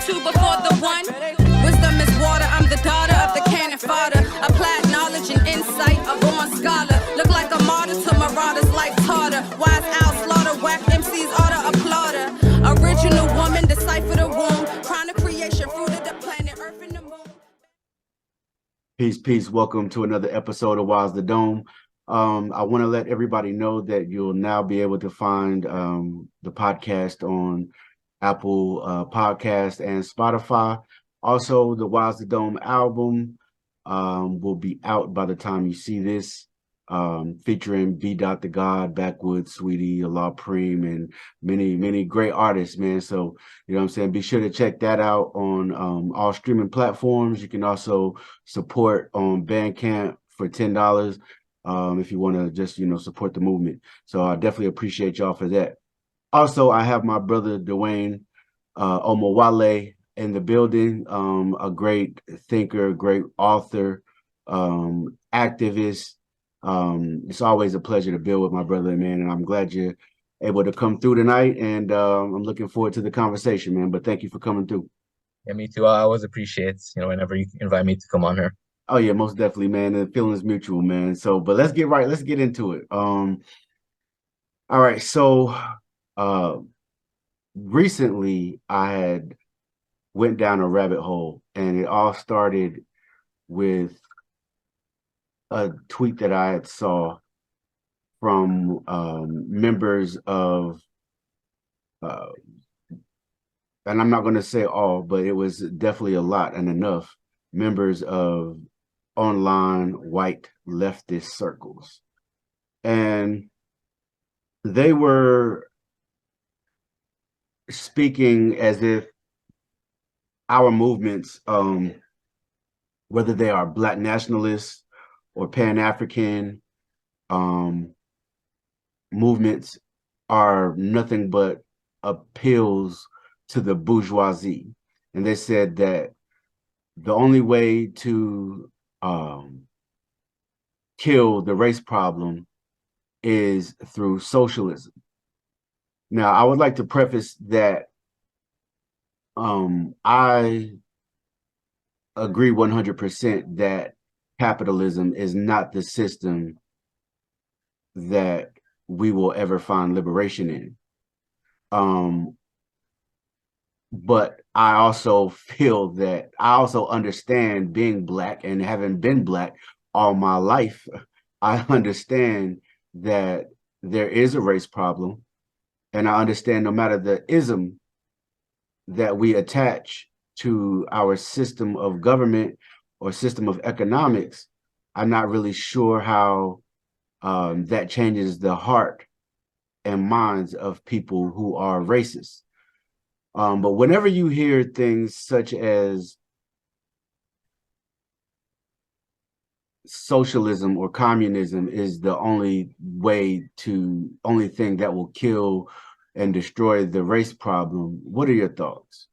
two before the one. Wisdom is water, I'm the daughter of the cannon fodder. Applied knowledge and insight, a born scholar. Look like a martyr to marauders like Tartar. Wise owl slaughter, whack MCs order applauder. Original woman, decipher the womb. Crown of creation, fruit of the planet, earth and the moon. Peace. Welcome to another episode of Wise the Dome. I want to let everybody know that you'll now be able to find the podcast on Apple Podcast and Spotify. Also, the Wise the Dome album will be out by the time you see this, featuring B. The God, Backwoods, Sweetie, Allah Preem, and many great artists, man. So, you know what I'm saying? Be sure to check that out on all streaming platforms. You can also support on Bandcamp for $10 if you want to just, support the movement. So I definitely appreciate y'all for that. Also, I have my brother, Dwayne Omowale, in the building, a great thinker, great author, activist. It's always a pleasure to build with my brother, man, and I'm glad you're able to come through tonight, and I'm looking forward to the conversation, man, but thank you for coming through. Yeah, me too. I always appreciate, whenever you invite me to come on here. Oh yeah, most definitely, man. The feeling is mutual, man. So, but let's get into it. All right, so recently I had went down a rabbit hole, and it all started with a tweet that I had saw from members of, and I'm not going to say all, but it was definitely a lot and enough members of online white leftist circles. And they were speaking as if our movements, whether they are Black nationalists or Pan-African movements, are nothing but appeals to the bourgeoisie. And they said that the only way to kill the race problem is through socialism. Now, I would like to preface that I agree 100% that capitalism is not the system that we will ever find liberation in. But I also feel that I also understand being Black, and having been Black all my life, I understand that there is a race problem. And I understand no matter the ism that we attach to our system of government or system of economics, I'm not really sure how that changes the heart and minds of people who are racist. But whenever you hear things such as socialism or communism is the only thing that will kill and destroy the race problem, what are your thoughts?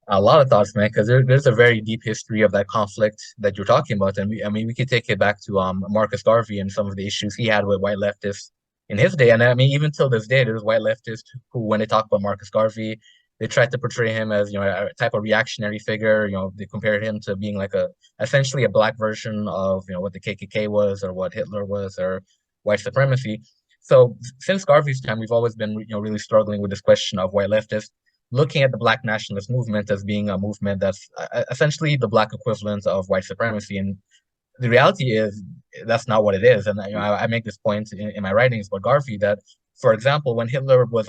A lot of thoughts, man, because there's a very deep history of that conflict that you're talking about. And we could take it back to Marcus Garvey and some of the issues he had with white leftists in his day. And I mean, even till this day, there's white leftists who, when they talk about Marcus Garvey, they tried to portray him as, a type of reactionary figure. They compared him to being like essentially a Black version of, what the KKK was, or what Hitler was, or white supremacy. So since Garvey's time, we've always been, really struggling with this question of white leftists, looking at the Black nationalist movement as being a movement that's essentially the Black equivalent of white supremacy. And the reality is that's not what it is. And I make this point in my writings about Garvey that, for example, when Hitler was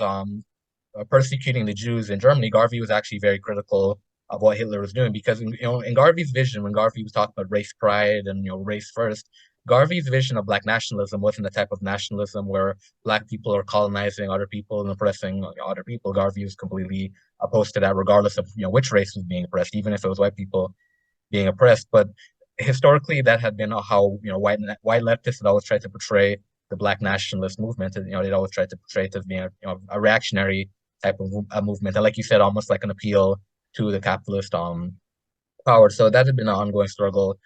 persecuting the Jews in Germany, Garvey was actually very critical of what Hitler was doing, because in Garvey's vision, when Garvey was talking about race pride and race first, Garvey's vision of Black nationalism wasn't the type of nationalism where Black people are colonizing other people and oppressing other people. Garvey was completely opposed to that, regardless of which race was being oppressed, even if it was white people being oppressed. But historically, that had been how white leftists had always tried to portray the Black nationalist movement. They'd always tried to portray it as being a reactionary type of a movement, and like you said, almost like an appeal to the capitalist power. So that had been an ongoing struggle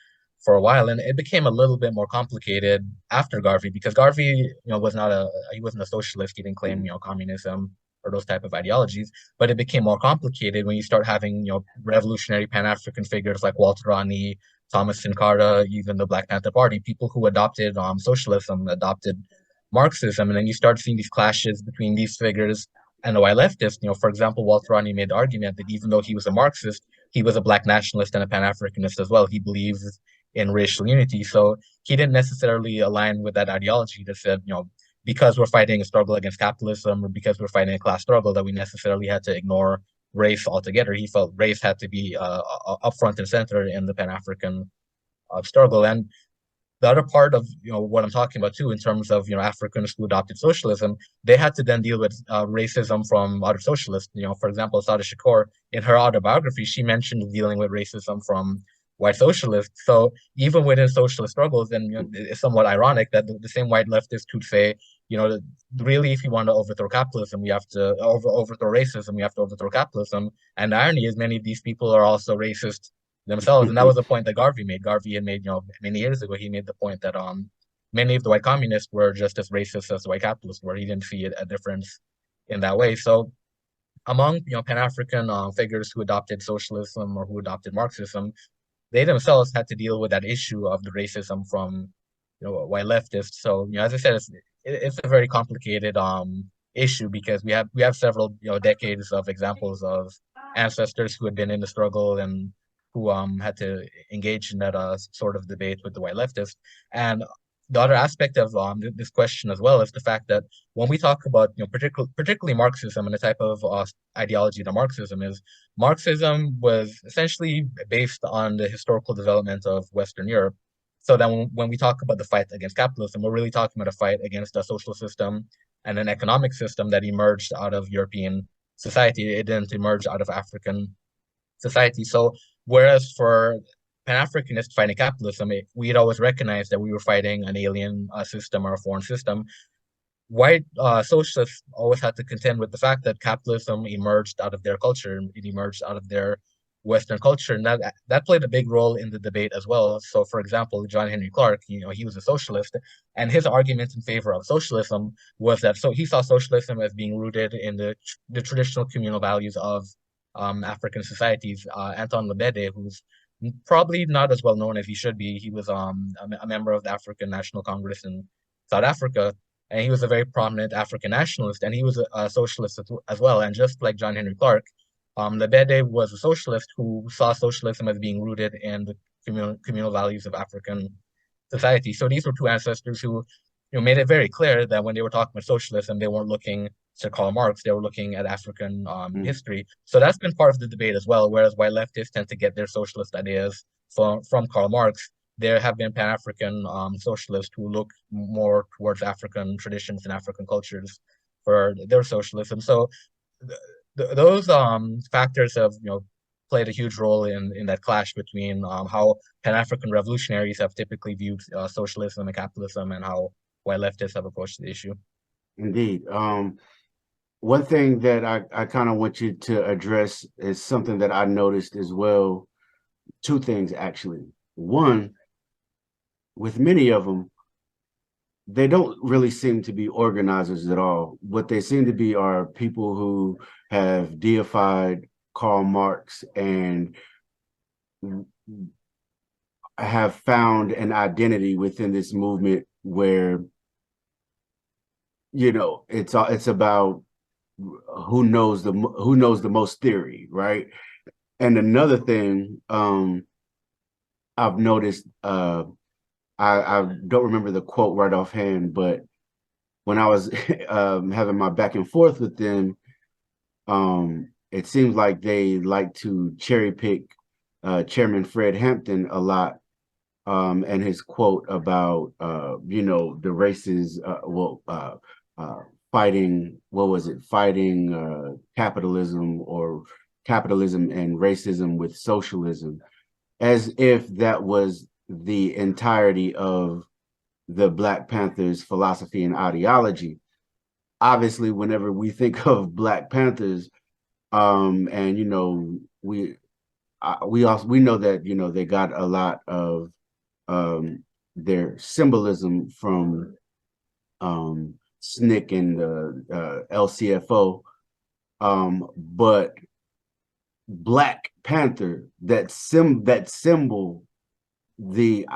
for a while, and it became a little bit more complicated after Garvey, because Garvey, wasn't a socialist. He didn't claim, communism or those type of ideologies. But it became more complicated when you start having, revolutionary Pan-African figures like Walter Rani, Thomas Sankara, even the Black Panther Party, people who adopted socialism, adopted Marxism, and then you start seeing these clashes between these figures and the white leftists. For example, Walter Rani made the argument that even though he was a Marxist, he was a Black nationalist and a Pan-Africanist as well. He believes in racial unity, so he didn't necessarily align with that ideology that said, because we're fighting a struggle against capitalism or because we're fighting a class struggle, that we necessarily had to ignore race altogether. He felt race had to be up front and center in the Pan-African struggle. And the other part of what I'm talking about too, in terms of Africans who adopted socialism, they had to then deal with racism from other socialists. For example, Sada Shakur, in her autobiography, she mentioned dealing with racism from white socialists. So even within socialist struggles, and it's somewhat ironic that the same white leftists could say, really, if you want to overthrow capitalism, you have to overthrow racism, you have to overthrow capitalism. And the irony is, many of these people are also racist themselves, and that was a point that Garvey made. Garvey had made, many years ago, he made the point that many of the white communists were just as racist as the white capitalists were. He didn't see a difference in that way. So among Pan-African figures who adopted socialism or who adopted Marxism, they themselves had to deal with that issue of the racism from white leftists. So as I said, it's a very complicated issue because we have several decades of examples of ancestors who had been in the struggle and who had to engage in that sort of debate with the white leftists. And the other aspect of this question as well is the fact that when we talk about particularly Marxism and the type of ideology that Marxism was essentially based on the historical development of Western Europe. So then when we talk about the fight against capitalism, we're really talking about a fight against a social system and an economic system that emerged out of European society. It didn't emerge out of African society. So whereas for Pan-Africanists fighting capitalism, we'd always recognized that we were fighting an alien system or a foreign system. White socialists always had to contend with the fact that capitalism emerged out of their culture, it emerged out of their Western culture, and that played a big role in the debate as well. So, for example, John Henry Clark, he was a socialist, and his argument in favor of socialism was that he saw socialism as being rooted in the traditional communal values of African societies. Anton Lebede, who's probably not as well known as he should be, he was a member of the African National Congress in South Africa, and he was a very prominent African nationalist, and he was a socialist as well. And just like John Henry Clark, Lebede was a socialist who saw socialism as being rooted in the communal values of African society. So these were two ancestors who made it very clear that when they were talking about socialism, they weren't looking to Karl Marx, they were looking at African history. So that's been part of the debate as well, whereas white leftists tend to get their socialist ideas from Karl Marx. There have been Pan-African socialists who look more towards African traditions and African cultures for their socialism. So those factors have played a huge role in that clash between how Pan-African revolutionaries have typically viewed socialism and capitalism and how white leftists have approached the issue. Indeed. One thing that I kind of want you to address is something that I noticed as well. Two things, actually. One, with many of them, they don't really seem to be organizers at all. What they seem to be are people who have deified Karl Marx and have found an identity within this movement where, it's about who knows the most theory, right? And another thing I've noticed, I don't remember the quote right offhand, but when I was having my back and forth with them, it seems like they like to cherry pick Chairman Fred Hampton a lot, and his quote about the races, fighting, what was it? Fighting capitalism, or capitalism and racism with socialism, as if that was the entirety of the Black Panthers' philosophy and ideology. Obviously, whenever we think of Black Panthers, and we know that they got a lot of their symbolism from SNCC and the LCFO, But Black Panther, that symbol, the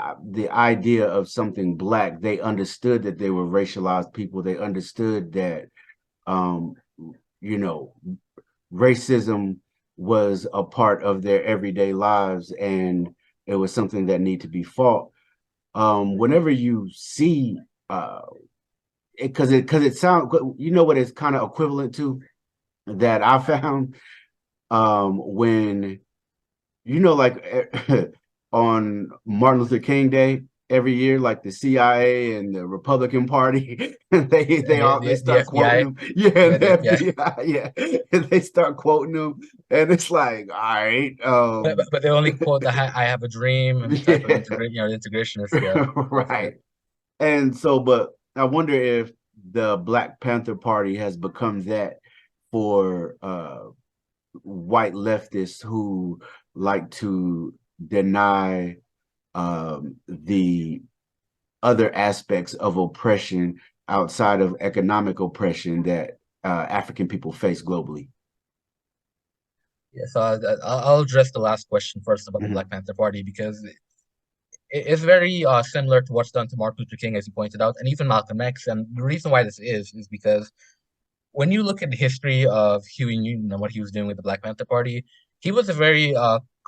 idea of something black, they understood that they were racialized people. They understood that you know, racism was a part of their everyday lives, and it was something that needed to be fought. Whenever you see because it sounds, you know what it's kind of equivalent to that I found, when, you know, like on Martin Luther King Day every year, like the CIA and the Republican Party, they The start quoting FBI, them. Yeah, and the the FBI. FBI, yeah, and they start quoting them, and it's like, all right, But they only quote the "I have a dream" and type of yeah, integrationist. Yeah, right. And so, but I wonder if the Black Panther Party has become that for white leftists who like to deny the other aspects of oppression outside of economic oppression that African people face globally. yeah. So I'll address the last question first about the Mhm. Black Panther Party because it's very similar to what's done to Martin Luther King, as you pointed out, and even Malcolm X. And the reason why this is because when you look at the history of Huey Newton and what he was doing with the Black Panther Party, he was a very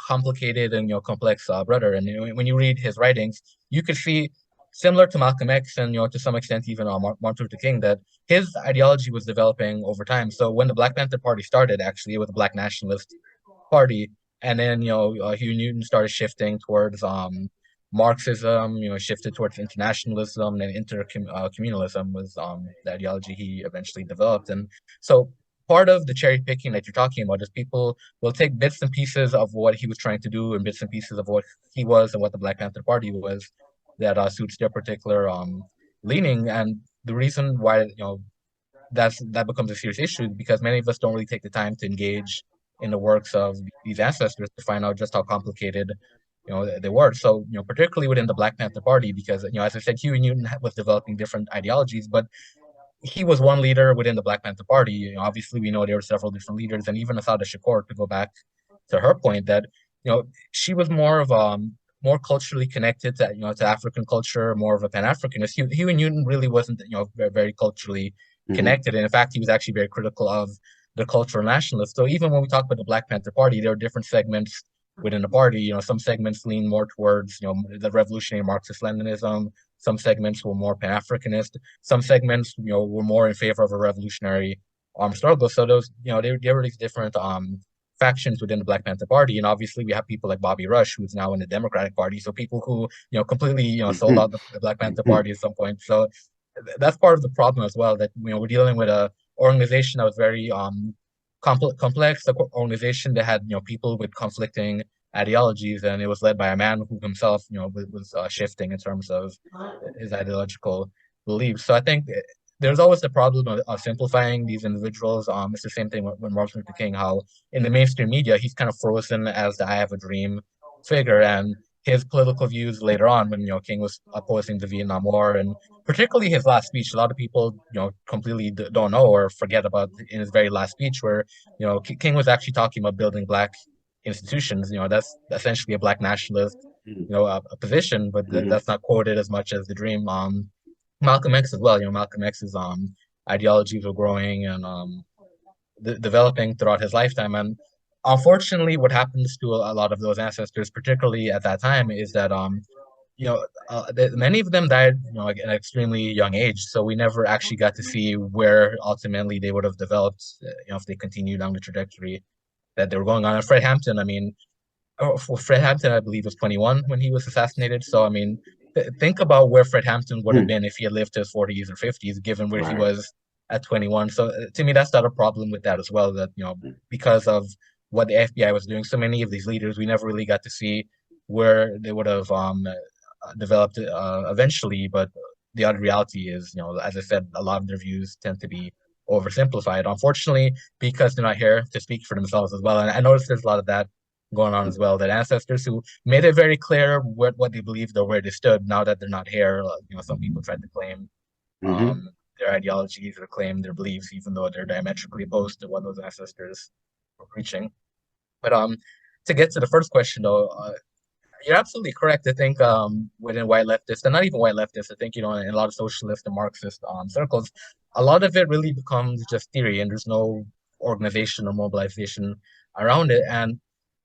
complicated and complex brother. And when you read his writings, you could see, similar to Malcolm X and to some extent even Martin Luther King, that his ideology was developing over time. So when the Black Panther Party started, actually, it was a Black nationalist party, and then Huey Newton started shifting towards Marxism, shifted towards internationalism, and intercommunalism was the ideology he eventually developed. And so part of the cherry picking that you're talking about is people will take bits and pieces of what he was trying to do and bits and pieces of what he was and what the Black Panther Party was that suits their particular leaning. And the reason why that becomes a serious issue because many of us don't really take the time to engage in the works of these ancestors to find out just how complicated they were. So particularly within the Black Panther Party, because as I said, Huey Newton was developing different ideologies, but he was one leader within the Black Panther Party. Obviously, we know there were several different leaders, and even Asada Shakur, to go back to her point, that she was more of more culturally connected to to African culture, more of a Pan-Africanist. Huey Newton really wasn't very, very culturally Mhm. connected, and in fact, he was actually very critical of the cultural nationalists. So even when we talk about the Black Panther Party, there are different segments within the party. Some segments lean more towards the revolutionary Marxist-Leninism. Some segments were more Pan-Africanist. Some segments were more in favor of a revolutionary armed struggle. So those there were these different factions within the Black Panther Party, and obviously we have people like Bobby Rush, who's now in the Democratic Party. So people who completely sold out the Black Panther Party at some point. So that's part of the problem as well, that we're dealing with a organization that was very complex, a organization that had people with conflicting ideologies, and it was led by a man who himself was shifting in terms of his ideological beliefs. So I think there's always the problem of simplifying these individuals. It's the same thing with Martin Luther King, how in the mainstream media he's kind of frozen as the "I have a dream" figure, and his political views later on, when King was opposing the Vietnam War, and particularly his last speech, a lot of people completely don't know or forget about in his very last speech, where King was actually talking about building Black institutions. That's essentially a Black nationalist a position, but Mhm. that's not quoted as much as the dream. Malcolm X as well. Malcolm X's ideologies were growing and developing throughout his lifetime. And unfortunately, what happens to a lot of those ancestors, particularly at that time, is that many of them died at an extremely young age. So we never actually got to see where ultimately they would have developed, if they continued on the trajectory that they were going on. And Fred Hampton, I mean, Fred Hampton, I believe, was 21 when he was assassinated. So, I mean, think about where Fred Hampton would have Mhm. been if he had lived to his 40s or 50s, given where he Right. was at 21. So, to me, that's not a problem with that as well. That, because of what the FBI was doing, so many of these leaders, we never really got to see where they would have developed eventually. But the other reality is, as I said, a lot of their views tend to be oversimplified, unfortunately, because they're not here to speak for themselves as well. And I noticed there's a lot of that going on as well. That ancestors who made it very clear what they believed or where they stood, now that they're not here, some people tried to claim Mhm. their ideologies or claim their beliefs, even though they're diametrically opposed to what those ancestors were preaching. But to get to the first question though, you're absolutely correct. I think within white leftists, and not even white leftists, I think, in a lot of socialist and Marxist circles, a lot of it really becomes just theory, and there's no organization or mobilization around it. And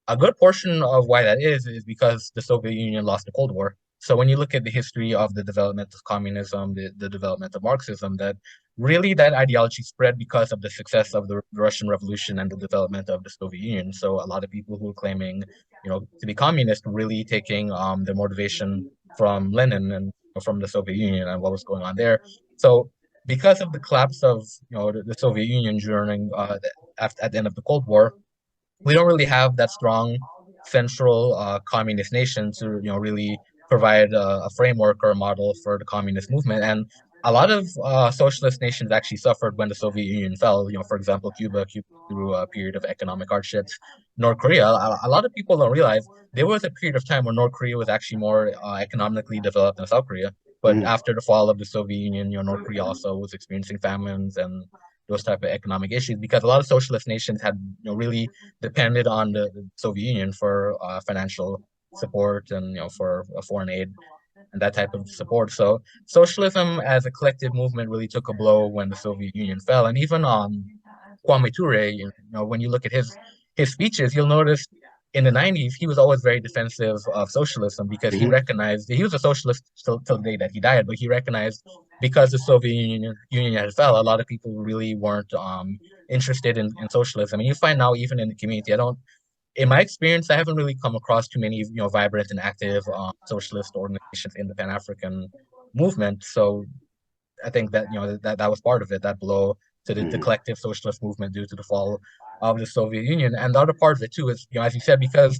a good portion of why that is because the Soviet Union lost the Cold War. So when you look at the history of the development of communism, the development of Marxism, that really that ideology spread because of the success of the Russian Revolution and the development of the Soviet Union. So a lot of people who were claiming, to be communist, were really taking their motivation from Lenin and from the Soviet Union and what was going on there. So because of the collapse of the Soviet Union during at the end of the Cold War, we don't really have that strong central communist nation to really provide a framework or a model for the communist movement. And a lot of socialist nations actually suffered when the Soviet Union fell. For example, Cuba through a period of economic hardships. North Korea, a lot of people don't realize there was a period of time where North Korea was actually more economically developed than South Korea. But after the fall of the Soviet Union, North Korea also was experiencing famines and those type of economic issues because a lot of socialist nations had really depended on the Soviet Union for financial support and for foreign aid and that type of support. So socialism as a collective movement really took a blow when the Soviet Union fell. And even Kwame Ture, when you look at his speeches, you'll notice in the 90s, he was always very defensive of socialism because he recognized he was a socialist till the day that he died, but he recognized because the Soviet Union had fell, a lot of people really weren't interested in socialism. And you find now even in the community, in my experience, I haven't really come across too many vibrant and active socialist organizations in the Pan-African movement. So I think that that was part of it, that blow to the collective socialist movement due to the fall of the Soviet Union. And the other part of it too is, as you said, because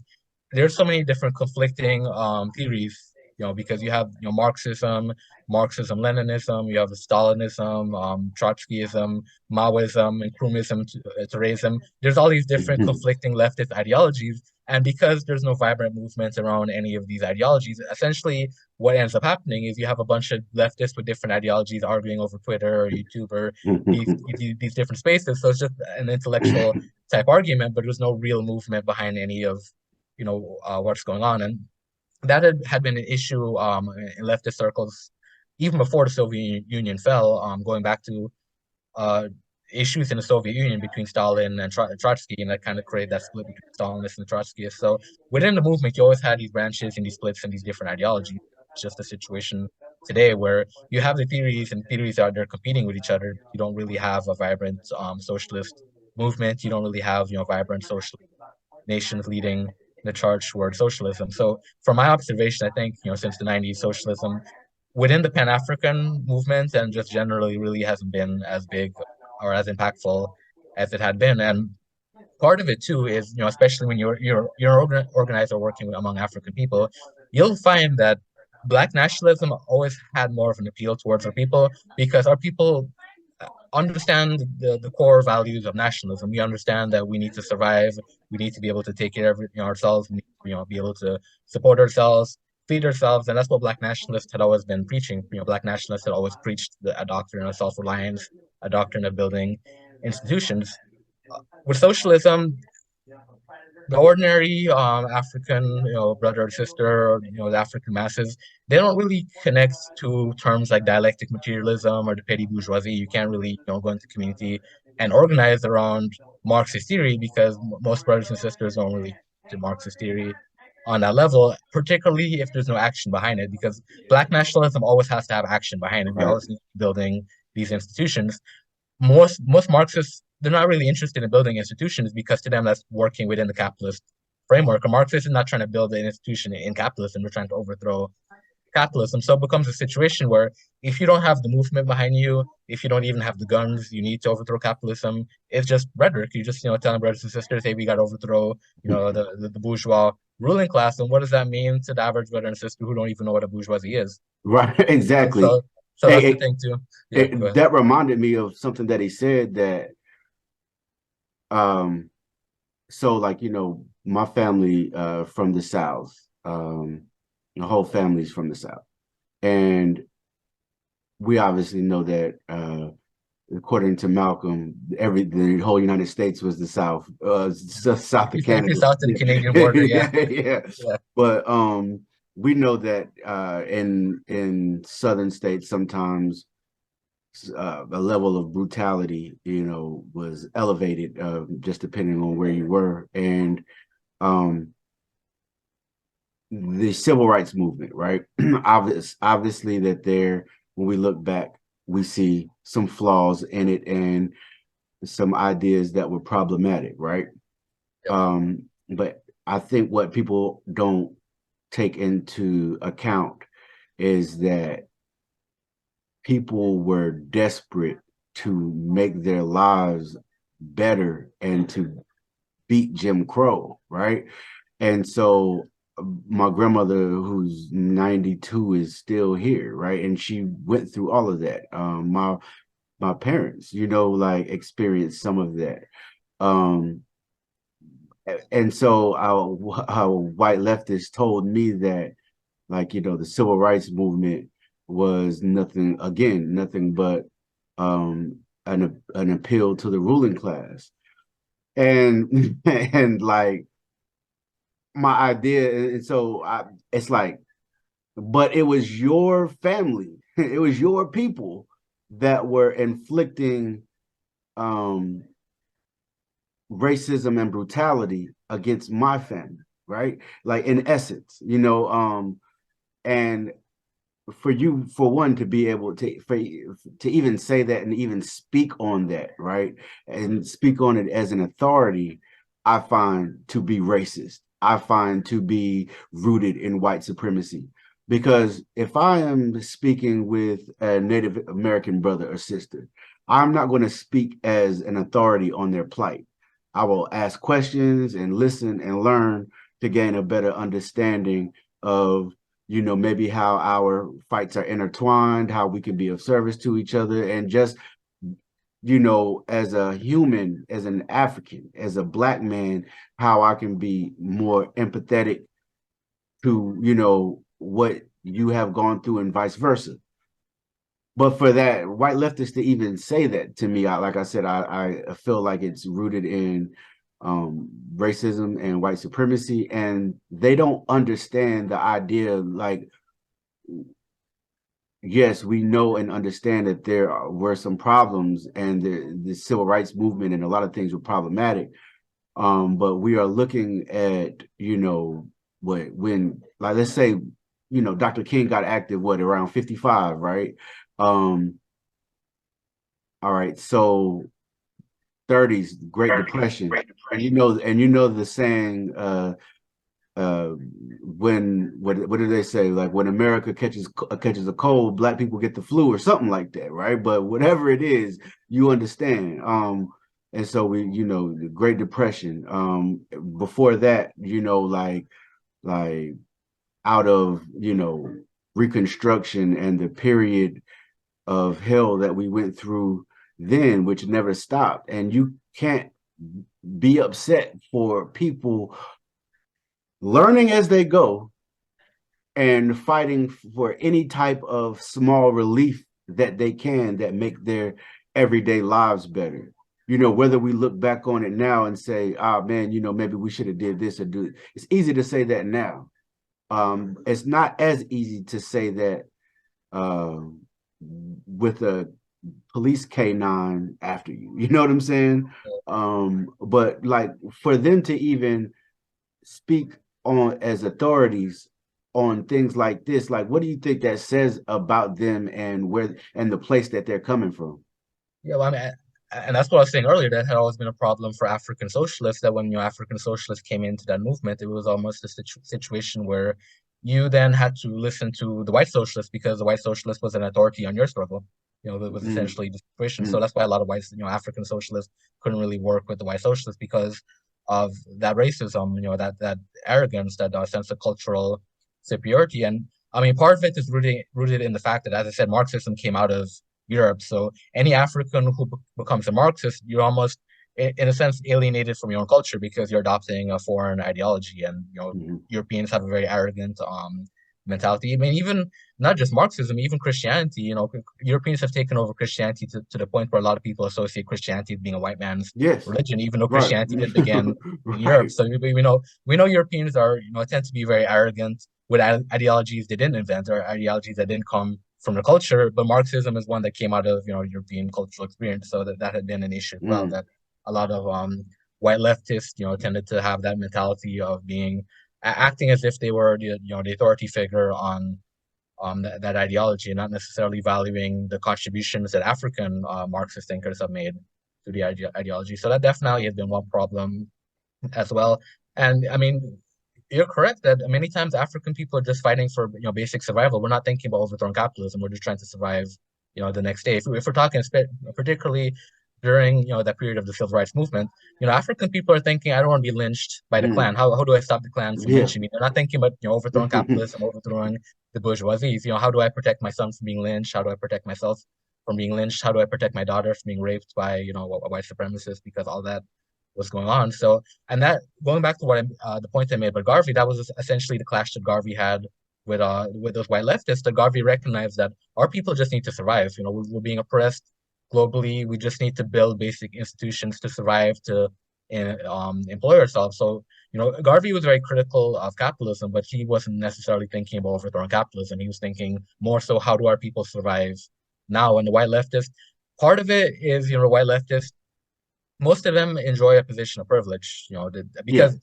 there's so many different conflicting theories, because you have Marxism, Leninism, you have Stalinism, Trotskyism, Maoism, and Krumism, Therorism. There's all these different conflicting leftist ideologies. And because there's no vibrant movement around any of these ideologies, essentially what ends up happening is you have a bunch of leftists with different ideologies arguing over Twitter or YouTube or these different spaces. So it's just an intellectual type argument, but there's no real movement behind any of what's going on. And that had been an issue in leftist circles even before the Soviet Union fell, going back to issues in the Soviet Union between Stalin and Trotsky, and that kind of created that split between Stalinists and Trotskyists. So within the movement, you always had these branches and these splits and these different ideologies. It's just a situation today where you have the theories, and theories are they're competing with each other. You don't really have a vibrant socialist movement. You don't really have vibrant social nations leading the charge toward socialism. So from my observation, I think since the 90s, socialism within the Pan-African movement and just generally really hasn't been as big or as impactful as it had been. And part of it too is, especially when you're an organizer working among African people, you'll find that Black nationalism always had more of an appeal towards our people because our people understand the core values of nationalism. We understand that we need to survive, we need to be able to take care of ourselves, we need to be able to support ourselves, feed ourselves, and that's what Black nationalists had always been preaching. Black nationalists had always preached a doctrine of self-reliance, a doctrine of building institutions. With socialism, the ordinary African, brother or sister, or the African masses, they don't really connect to terms like dialectic materialism or the petty bourgeoisie. You can't really, go into community and organize around Marxist theory because most brothers and sisters don't really do Marxist theory on that level, particularly if there's no action behind it. Because Black nationalism always has to have action behind it. We always need to be building these institutions. Most Marxists, they're not really interested in building institutions because to them that's working within the capitalist framework. A Marxist is not trying to build an institution in capitalism, they're trying to overthrow capitalism. So it becomes a situation where if you don't have the movement behind you, if you don't even have the guns you need to overthrow capitalism, it's just rhetoric. You're just telling brothers and sisters, hey, we got to overthrow the bourgeois ruling class. And what does that mean to the average brother and sister who don't even know what a bourgeoisie is? Right, exactly. So that's the thing too. Yeah, that reminded me of something that he said that so like my family from the South, the whole family's from the South, and we obviously know that according to Malcolm, the whole United States was the South, south of Exactly, Canada. south of the Canadian border. Yeah, Yeah. yeah, But we know that in southern states sometimes a level of brutality, was elevated, just depending on where you were. And um, the civil rights movement, right? Obviously, that when we look back, we see some flaws in it and some ideas that were problematic, right? yep, But I think what people don't take into account is that people were desperate to make their lives better and to beat Jim Crow, right? And so my grandmother, who's 92, is still here, right? And she went through all of that. My parents, like experienced some of that. Um, and so our white leftists told me that, like, the civil rights movement was nothing but an appeal to the ruling class. And and like my idea, and so it's like, but it was your family, it was your people that were inflicting um racism and brutality against my family, right? Like, in essence, and for one to be able to even say that and even speak on that, right? And speak on it as an authority, I find to be racist. I find to be rooted in white supremacy. Because if I am speaking with a Native American brother or sister, I'm not going to speak as an authority on their plight. I will ask questions and listen and learn to gain a better understanding of, maybe how our fights are intertwined, how we can be of service to each other, and just, as a human, as an African, as a Black man, how I can be more empathetic to, what you have gone through and vice versa. But for that white leftists to even say that to me, like I said, I feel like it's rooted in racism and white supremacy, and they don't understand the idea. Like, yes, we know and understand that there were some problems, and the civil rights movement and a lot of things were problematic. But we are looking at, when, like, let's say, Dr. King got active, around 55, right? Um, all right, so 30s, Great Depression. And the saying, what do they say? Like, when America catches a cold, Black people get the flu, or something like that, right? But whatever it is, you understand. And so the Great Depression. Before that, like out of Reconstruction and the period of hell that we went through then, which never stopped. And you can't be upset for people learning as they go and fighting for any type of small relief that they can, that make their everyday lives better. Whether we look back on it now and say, man, maybe we should have did this or do it. It's easy to say that now. It's not as easy to say that with a police K9 after you. You know what I'm saying? But like, for them to even speak on as authorities on things like this, like, what do you think that says about them and the place that they're coming from? yeah. Well, I mean, and that's what I was saying earlier. That had always been a problem for African socialists. That when African socialists came into that movement, it was almost a situation where you then had to listen to the white socialists because the white socialist was an authority on your struggle. That was Mm, essentially the situation. So mm, that's why a lot of whites, African socialists couldn't really work with the white socialists because of that racism, that arrogance, that sense of cultural superiority. And I mean, part of it is rooted in the fact that, as I said, Marxism came out of Europe. So any African who becomes a Marxist, you're almost, in a sense, alienated from your own culture because you're adopting a foreign ideology. And mm, Europeans have a very arrogant mentality. I mean, even not just Marxism, even Christianity. Europeans have taken over Christianity to the point where a lot of people associate Christianity with being a white man's Yes. religion, even though Right. Christianity didn't begin in Europe. Right. So we know Europeans are tend to be very arrogant with ideologies they didn't invent or ideologies that didn't come from the culture. But Marxism is one that came out of European cultural experience, so that had been an issue as well. That a lot of white leftists tended to have that mentality of being acting as if they were the authority figure on that ideology, and not necessarily valuing the contributions that African Marxist thinkers have made to the ideology. So that definitely has been one problem as well. And I mean, you're correct that many times African people are just fighting for basic survival. We're not thinking about overthrowing capitalism. We're just trying to survive the next day. If we're talking particularly during that period of the civil rights movement, African people are thinking, I don't want to be lynched by the Klan. How do I stop the Klan from Yeah. lynching me? They're not thinking about overthrowing capitalism, overthrowing the bourgeoisie. How do I protect my son from being lynched? How do I protect myself from being lynched? How do I protect my daughter from being raped by a white supremacist? Because all that was going on. So, and that going back to the point I made about Garvey, that was essentially the clash that Garvey had with those white leftists. That Garvey recognized that our people just need to survive. We're being oppressed globally. We just need to build basic institutions to survive, to employ ourselves. So, Garvey was very critical of capitalism, but he wasn't necessarily thinking about overthrowing capitalism. He was thinking more so, how do our people survive now? And the white leftist, part of it is, white leftists, most of them enjoy a position of privilege, because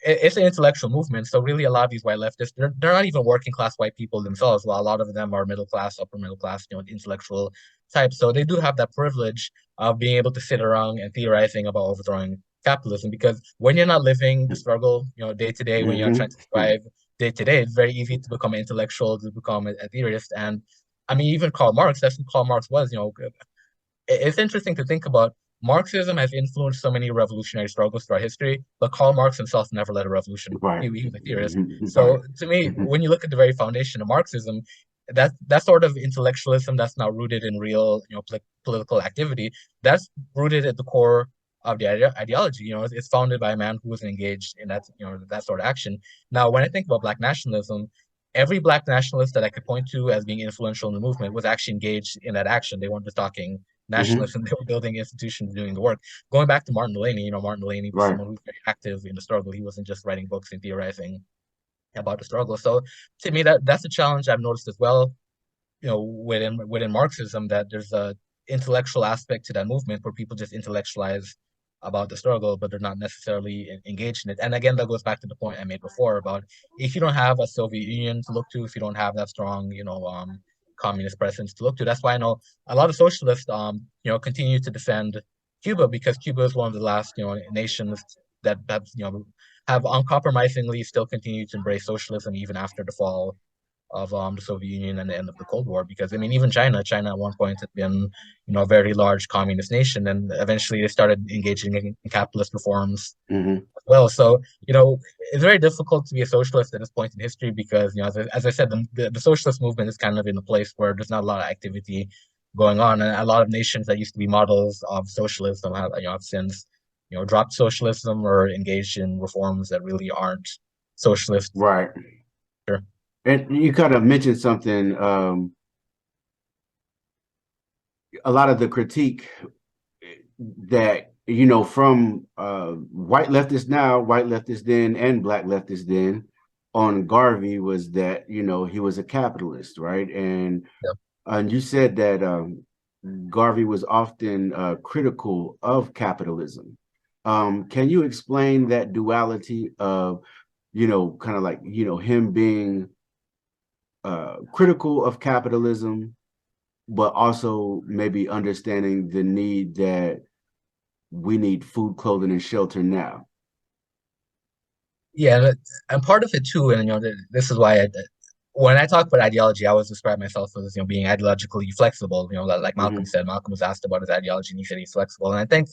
it's an intellectual movement. So really, a lot of these white leftists, they're not even working class white people themselves. Well, a lot of them are middle class, upper middle class, intellectual types. So they do have that privilege of being able to sit around and theorizing about overthrowing capitalism. Because when you're not living the struggle, day to day, when you're trying to survive day to day, it's very easy to become an intellectual, to become a theorist. And I mean, even Karl Marx, that's who Karl Marx was. It's interesting to think about. Marxism has influenced so many revolutionary struggles throughout history, but Karl Marx himself never led a revolution. Right. He was a theorist. Right. So to me, when you look at the very foundation of Marxism, that sort of intellectualism that's not rooted in real, political activity, that's rooted at the core of the ideology. It's founded by a man who was engaged in that sort of action. Now, when I think about Black nationalism, every Black nationalist that I could point to as being influential in the movement was actually engaged in that action. They weren't just talking nationalism, they were building institutions, doing the work. Going back to Martin Delany, Martin Delany was someone who was very active in the struggle. He wasn't just writing books and theorizing about the struggle. So to me, that's a challenge I've noticed as well, within Marxism, that there's a intellectual aspect to that movement where people just intellectualize about the struggle, but they're not necessarily engaged in it. And again, that goes back to the point I made before about, if you don't have a Soviet Union to look to, if you don't have that strong, communist presence to look to. That's why I know a lot of socialists, continue to defend Cuba, because Cuba is one of the last, nations that have uncompromisingly still continued to embrace socialism even after the fall of the Soviet Union and the end of the Cold War. Because I mean, even China at one point had been, a very large communist nation, and eventually they started engaging in capitalist reforms as well. So, it's very difficult to be a socialist at this point in history because, as I said, the socialist movement is kind of in a place where there's not a lot of activity going on, and a lot of nations that used to be models of socialism have since dropped socialism or engaged in reforms that really aren't socialist. Right. Sure. And you kind of mentioned something, a lot of the critique that, from white leftists now, white leftists then, and Black leftists then on Garvey was that, he was a capitalist, right? And, and you said that Garvey was often critical of capitalism. Can you explain that duality of, kind of like, him being critical of capitalism, but also maybe understanding the need that we need food, clothing, and shelter now? Yeah, and part of it too, and this is why when I talk about ideology, I always describe myself as being ideologically flexible. Like Malcolm said, Malcolm was asked about his ideology, and he said he's flexible, and I think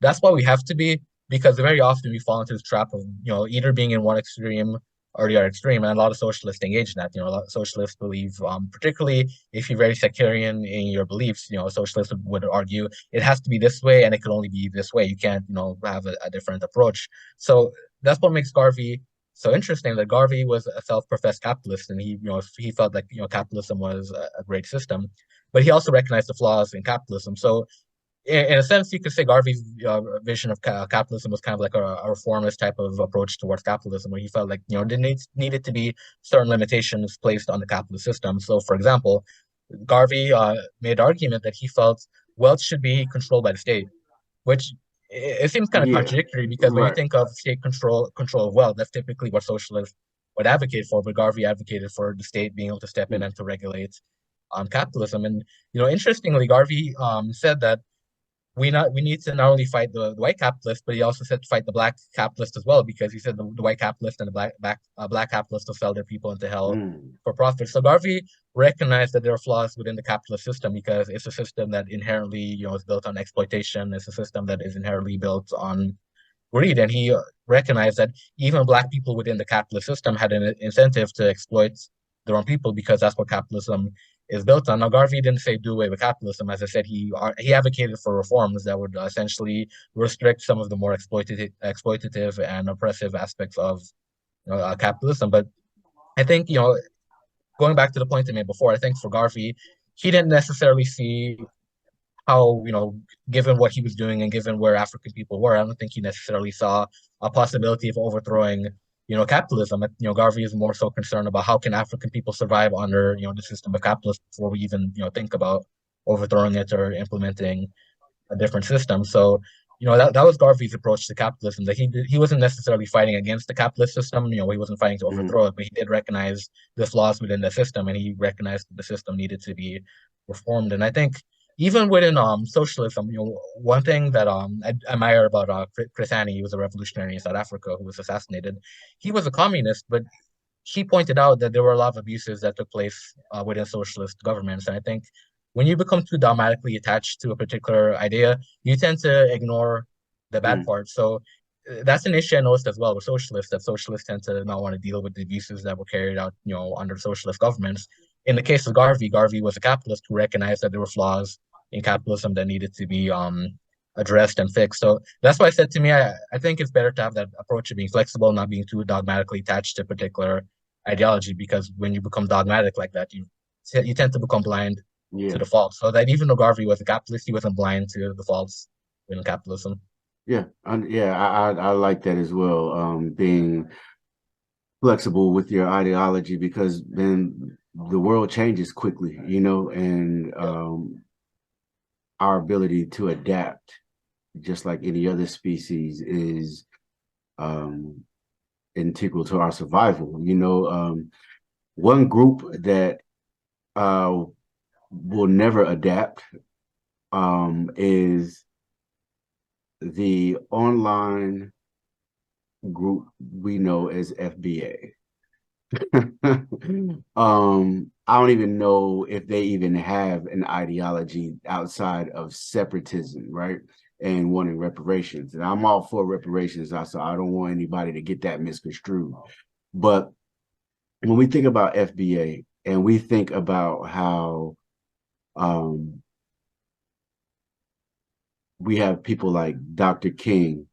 that's why we have to be, because very often we fall into this trap of either being in one extreme or the other extreme, and a lot of socialists engage in that. A lot of socialists believe, particularly if you're very sectarian in your beliefs, socialists would argue it has to be this way, and it could only be this way. You can't, have a different approach. So that's what makes Garvey So interesting that Garvey was a self-professed capitalist, and he felt like capitalism was a great system, but he also recognized the flaws in capitalism. So in a sense, you could say Garvey's vision of capitalism was kind of like a reformist type of approach towards capitalism, where he felt like there needed to be certain limitations placed on the capitalist system. So, for example, Garvey made the argument that he felt wealth should be controlled by the state, which it seems kind of Yeah, contradictory because when you right. think of state control of wealth, that's typically what socialists would advocate for. But Garvey advocated for the state being able to step in Mm. and to regulate capitalism. And interestingly, Garvey said that we need to not only fight the white capitalist, but he also said to fight the black capitalist as well, because he said the white capitalist and the black capitalist will sell their people into hell Mm. for profit. So Garvey recognized that there are flaws within the capitalist system because it's a system that inherently is built on exploitation. It's a system that is inherently built on greed, and he recognized that even black people within the capitalist system had an incentive to exploit their own people because that's what capitalism is built on. Now, Garvey didn't say do away with capitalism. As I said, he advocated for reforms that would essentially restrict some of the more exploitative and oppressive aspects of capitalism. But I think going back to the point I made before, I think for Garvey, he didn't necessarily see how, given what he was doing and given where African people were, I don't think he necessarily saw a possibility of overthrowing, capitalism. Garvey is more so concerned about how can African people survive under, the system of capitalism before we even, think about overthrowing it or implementing a different system. So, that was Garvey's approach to capitalism, that he wasn't necessarily fighting against the capitalist system, he wasn't fighting to Mm. overthrow it, but he did recognize the flaws within the system, and he recognized that the system needed to be reformed. And I think even within socialism, one thing that I admire about Chris Hani, he was a revolutionary in South Africa who was assassinated. He was a communist, but he pointed out that there were a lot of abuses that took place within socialist governments. And I think when you become too dogmatically attached to a particular idea, you tend to ignore the bad Mm. parts. So that's an issue I noticed as well with socialists, that socialists tend to not want to deal with the abuses that were carried out, under socialist governments. In the case of Garvey, Garvey was a capitalist who recognized that there were flaws in capitalism that needed to be addressed and fixed. So that's why I said to me, I think it's better to have that approach of being flexible, not being too dogmatically attached to a particular ideology, because when you become dogmatic like that, you tend to become blind to Yeah. the faults. So that even though Garvey was a capitalist, he wasn't blind to the faults in capitalism. Yeah. I like that as well. Being flexible with your ideology, because then the world changes quickly, and our ability to adapt, just like any other species, is integral to our survival. One group that will never adapt is the online group we know as FBA. I don't even know if they even have an ideology outside of separatism, right? And wanting reparations. And I'm all for reparations, so I don't want anybody to get that misconstrued. But when we think about FBA and we think about how we have people like Dr. King,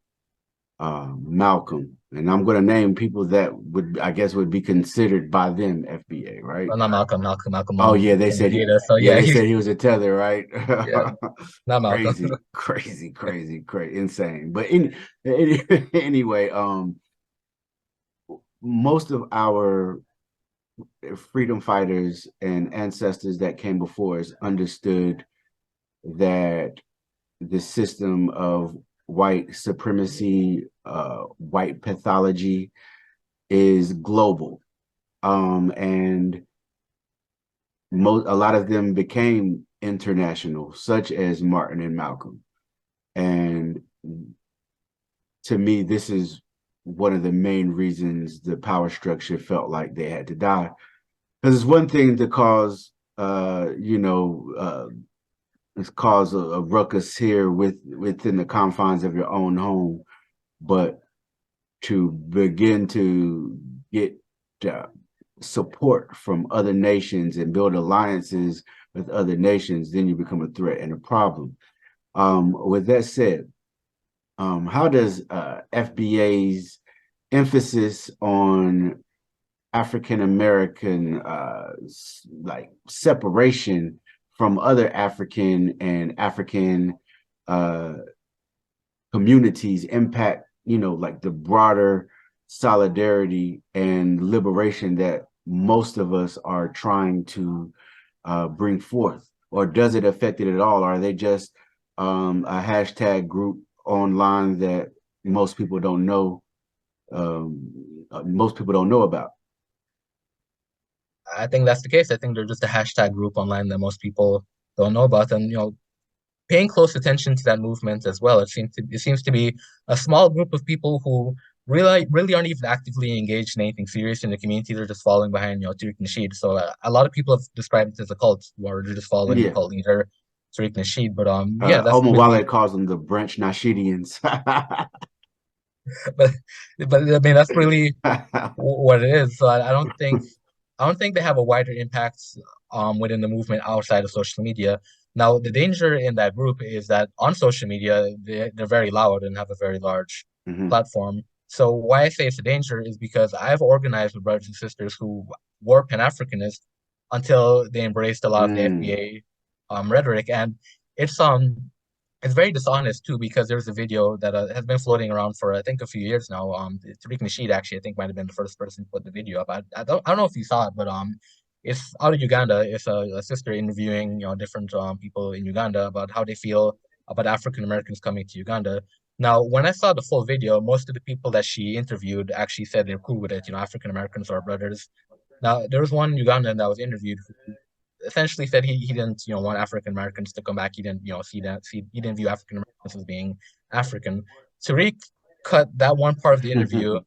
Malcolm, and I'm going to name people that would be considered by them FBA, right? Well, not Malcolm. Oh yeah, they said So they said he was a tether, right? yeah, not Malcolm. crazy, insane. But anyway, most of our freedom fighters and ancestors that came before us understood that the system of white supremacy, white pathology is global. And a lot of them became international, such as Martin and Malcolm. And to me, this is one of the main reasons the power structure felt like they had to die. Because it's one thing to cause, it's cause a ruckus here within the confines of your own home, but to begin to get support from other nations and build alliances with other nations, then you become a threat and a problem. With that said, how does FBA's emphasis on African American like separation from other African and African uh, communities impact, like the broader solidarity and liberation that most of us are trying to bring forth? Or does it affect it at all? Are they just a hashtag group online that most people don't know? Most people don't know about. I think that's the case. I think they're just a hashtag group online that most people don't know about. And paying close attention to that movement as well. It seems to be a small group of people who really aren't even actively engaged in anything serious in the community. They're just following behind Tariq Nasheed. So a lot of people have described it as a cult, where they're just following the Yeah. cult leader Tariq Nasheed. But yeah, that's really Omowale calls them the Branch Nashidians. but but I mean that's really what it is. So I don't think they have a wider impact within the movement outside of social media. Now, the danger in that group is that on social media, they're very loud and have a very large Mhm. platform. So why I say it's a danger is because I've organized with brothers and sisters who were Pan-Africanist until they embraced a lot of the Mm. FBA rhetoric, and it's um it's very dishonest too, because there's a video that has been floating around for I think a few years now. Tariq Nasheed actually I think might have been the first person to put the video up. I don't know if you saw it, but it's out of Uganda. It's a sister interviewing different people in Uganda about how they feel about African Americans coming to Uganda. Now, when I saw the full video, most of the people that she interviewed actually said they're cool with it. African Americans are brothers. Now, there was one Ugandan that was interviewed who essentially said he didn't want African Americans to come back. He didn't he didn't view African Americans as being African. Tariq cut that one part of the interview,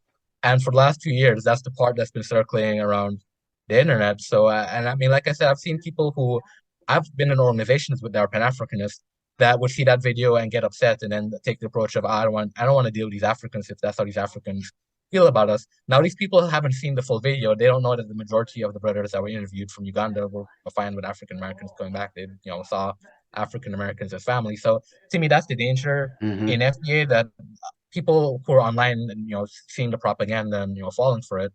and for the last 2 years, that's the part that's been circling around the internet. So and I mean, like I said, I've seen people who I've been in organizations with that are Pan-Africanists that would see that video and get upset and then take the approach of I don't want to deal with these Africans if that's how these Africans feel about us. Now, these people haven't seen the full video. They don't know that the majority of the brothers that were interviewed from Uganda were fine with African Americans coming back. They, saw African Americans as family. So to me, that's the danger in Mhm. FBA, that people who are online and seeing the propaganda and falling for it.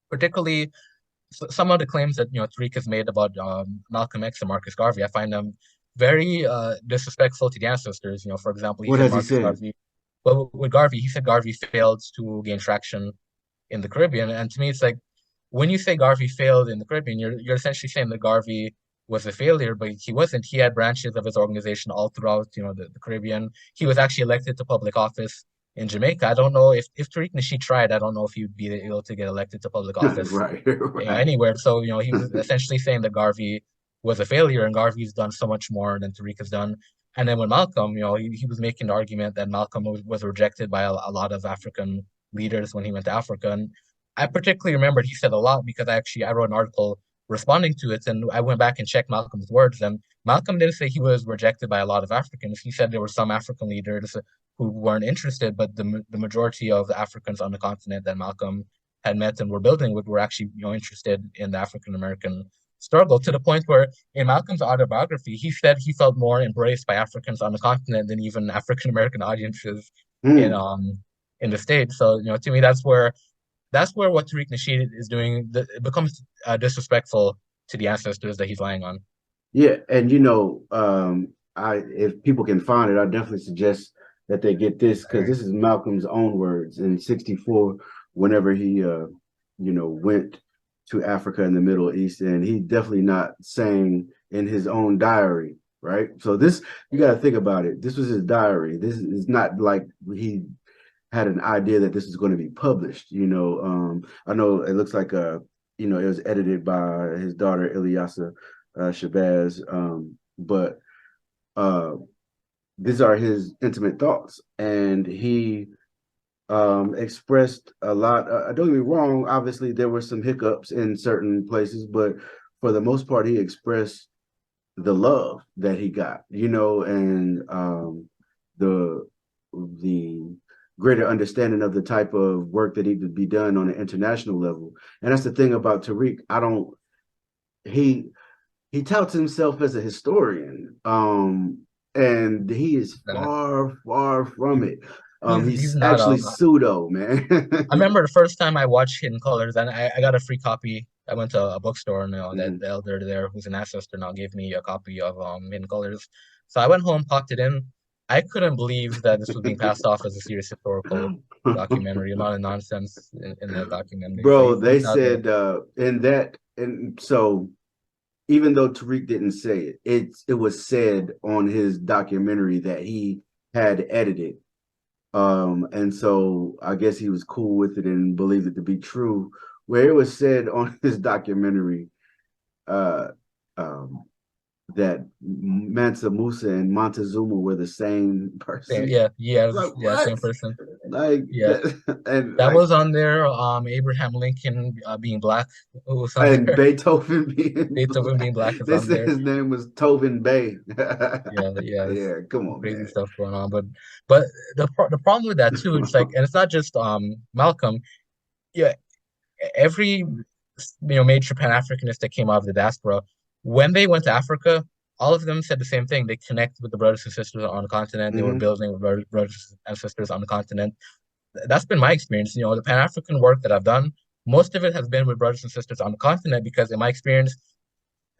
Particularly some of the claims that Tariq has made about Malcolm X and Marcus Garvey. I find them very disrespectful to the ancestors. For example, he What said has he Marcus said? Garvey. Well, with Garvey, he said Garvey failed to gain traction in the Caribbean. And to me, it's like when you say Garvey failed in the Caribbean, you're essentially saying that Garvey was a failure, but he wasn't. He had branches of his organization all throughout, the Caribbean. He was actually elected to public office in Jamaica. I don't know if Tariq Nasheed tried. I don't know if he would be able to get elected to public office, Right, right. anywhere. So he was essentially saying that Garvey was a failure, and Garvey's done so much more than Tariq has done. And then with Malcolm, he was making the argument that Malcolm was rejected by a lot of African leaders when he went to Africa. And I particularly remembered he said a lot because I wrote an article responding to it, and I went back and checked Malcolm's words. And Malcolm didn't say he was rejected by a lot of Africans. He said there were some African leaders who weren't interested, but the majority of the Africans on the continent that Malcolm had met and were building with were actually interested in the African American struggle, to the point where in Malcolm's autobiography he said he felt more embraced by Africans on the continent than even African American audiences in Mm. um in the States. So to me that's where what Tariq Nasheed is doing, it becomes disrespectful to the ancestors that he's lying on. Yeah, and I if people can find it, I definitely suggest that they get this, because this is Malcolm's own words in '64, whenever he went to Africa and the Middle East, and he definitely not saying in his own diary, right? So this, you got to think about it. This was his diary. This is not like he had an idea that this is going to be published. I know it looks like it was edited by his daughter Ilyasa Shabazz, but uh, these are his intimate thoughts, and he expressed a lot. Don't get me wrong, obviously there were some hiccups in certain places, but for the most part, he expressed the love that he got, and the greater understanding of the type of work that needed to be done on an international level. And that's the thing about Tariq. He he touts himself as a historian, and he is Uh, far, far from it. He's He's not actually pseudo, man. I remember the first time I watched Hidden Colors, and I got a free copy. I went to a bookstore, and that Mhm. the elder there, who's an ancestor now, gave me a copy of Hidden Colors. So I went home, popped it in. I couldn't believe that this was being passed off as a serious historical documentary. A lot of nonsense in that documentary. So Bro, they he's not there. said in that, and so even though Tariq didn't say it, it was said on his documentary that he had edited. And so I guess he was cool with it and believed it to be true. Where it was said on his documentary, uh, um, that Mansa Musa and Montezuma were the same person. Yeah, yeah, Like yeah, what? same person. Like Yeah, that, and that like was on there. Abraham Lincoln being black was on and there. Beethoven being Beethoven being black. black is They on said there. his name was Tobin Bey. Yeah, yeah, it's Yeah, come on, crazy man. stuff going on. But the problem with that too, it's like, and it's not just Malcolm. Yeah, every major Pan-Africanist that came out of the diaspora, when they went to Africa, all of them said the same thing. They connected with the brothers and sisters on the continent. They were Hmm. building with brothers and sisters on the continent. That's been my experience. The Pan-African work that I've done, most of it has been with brothers and sisters on the continent because, in my experience,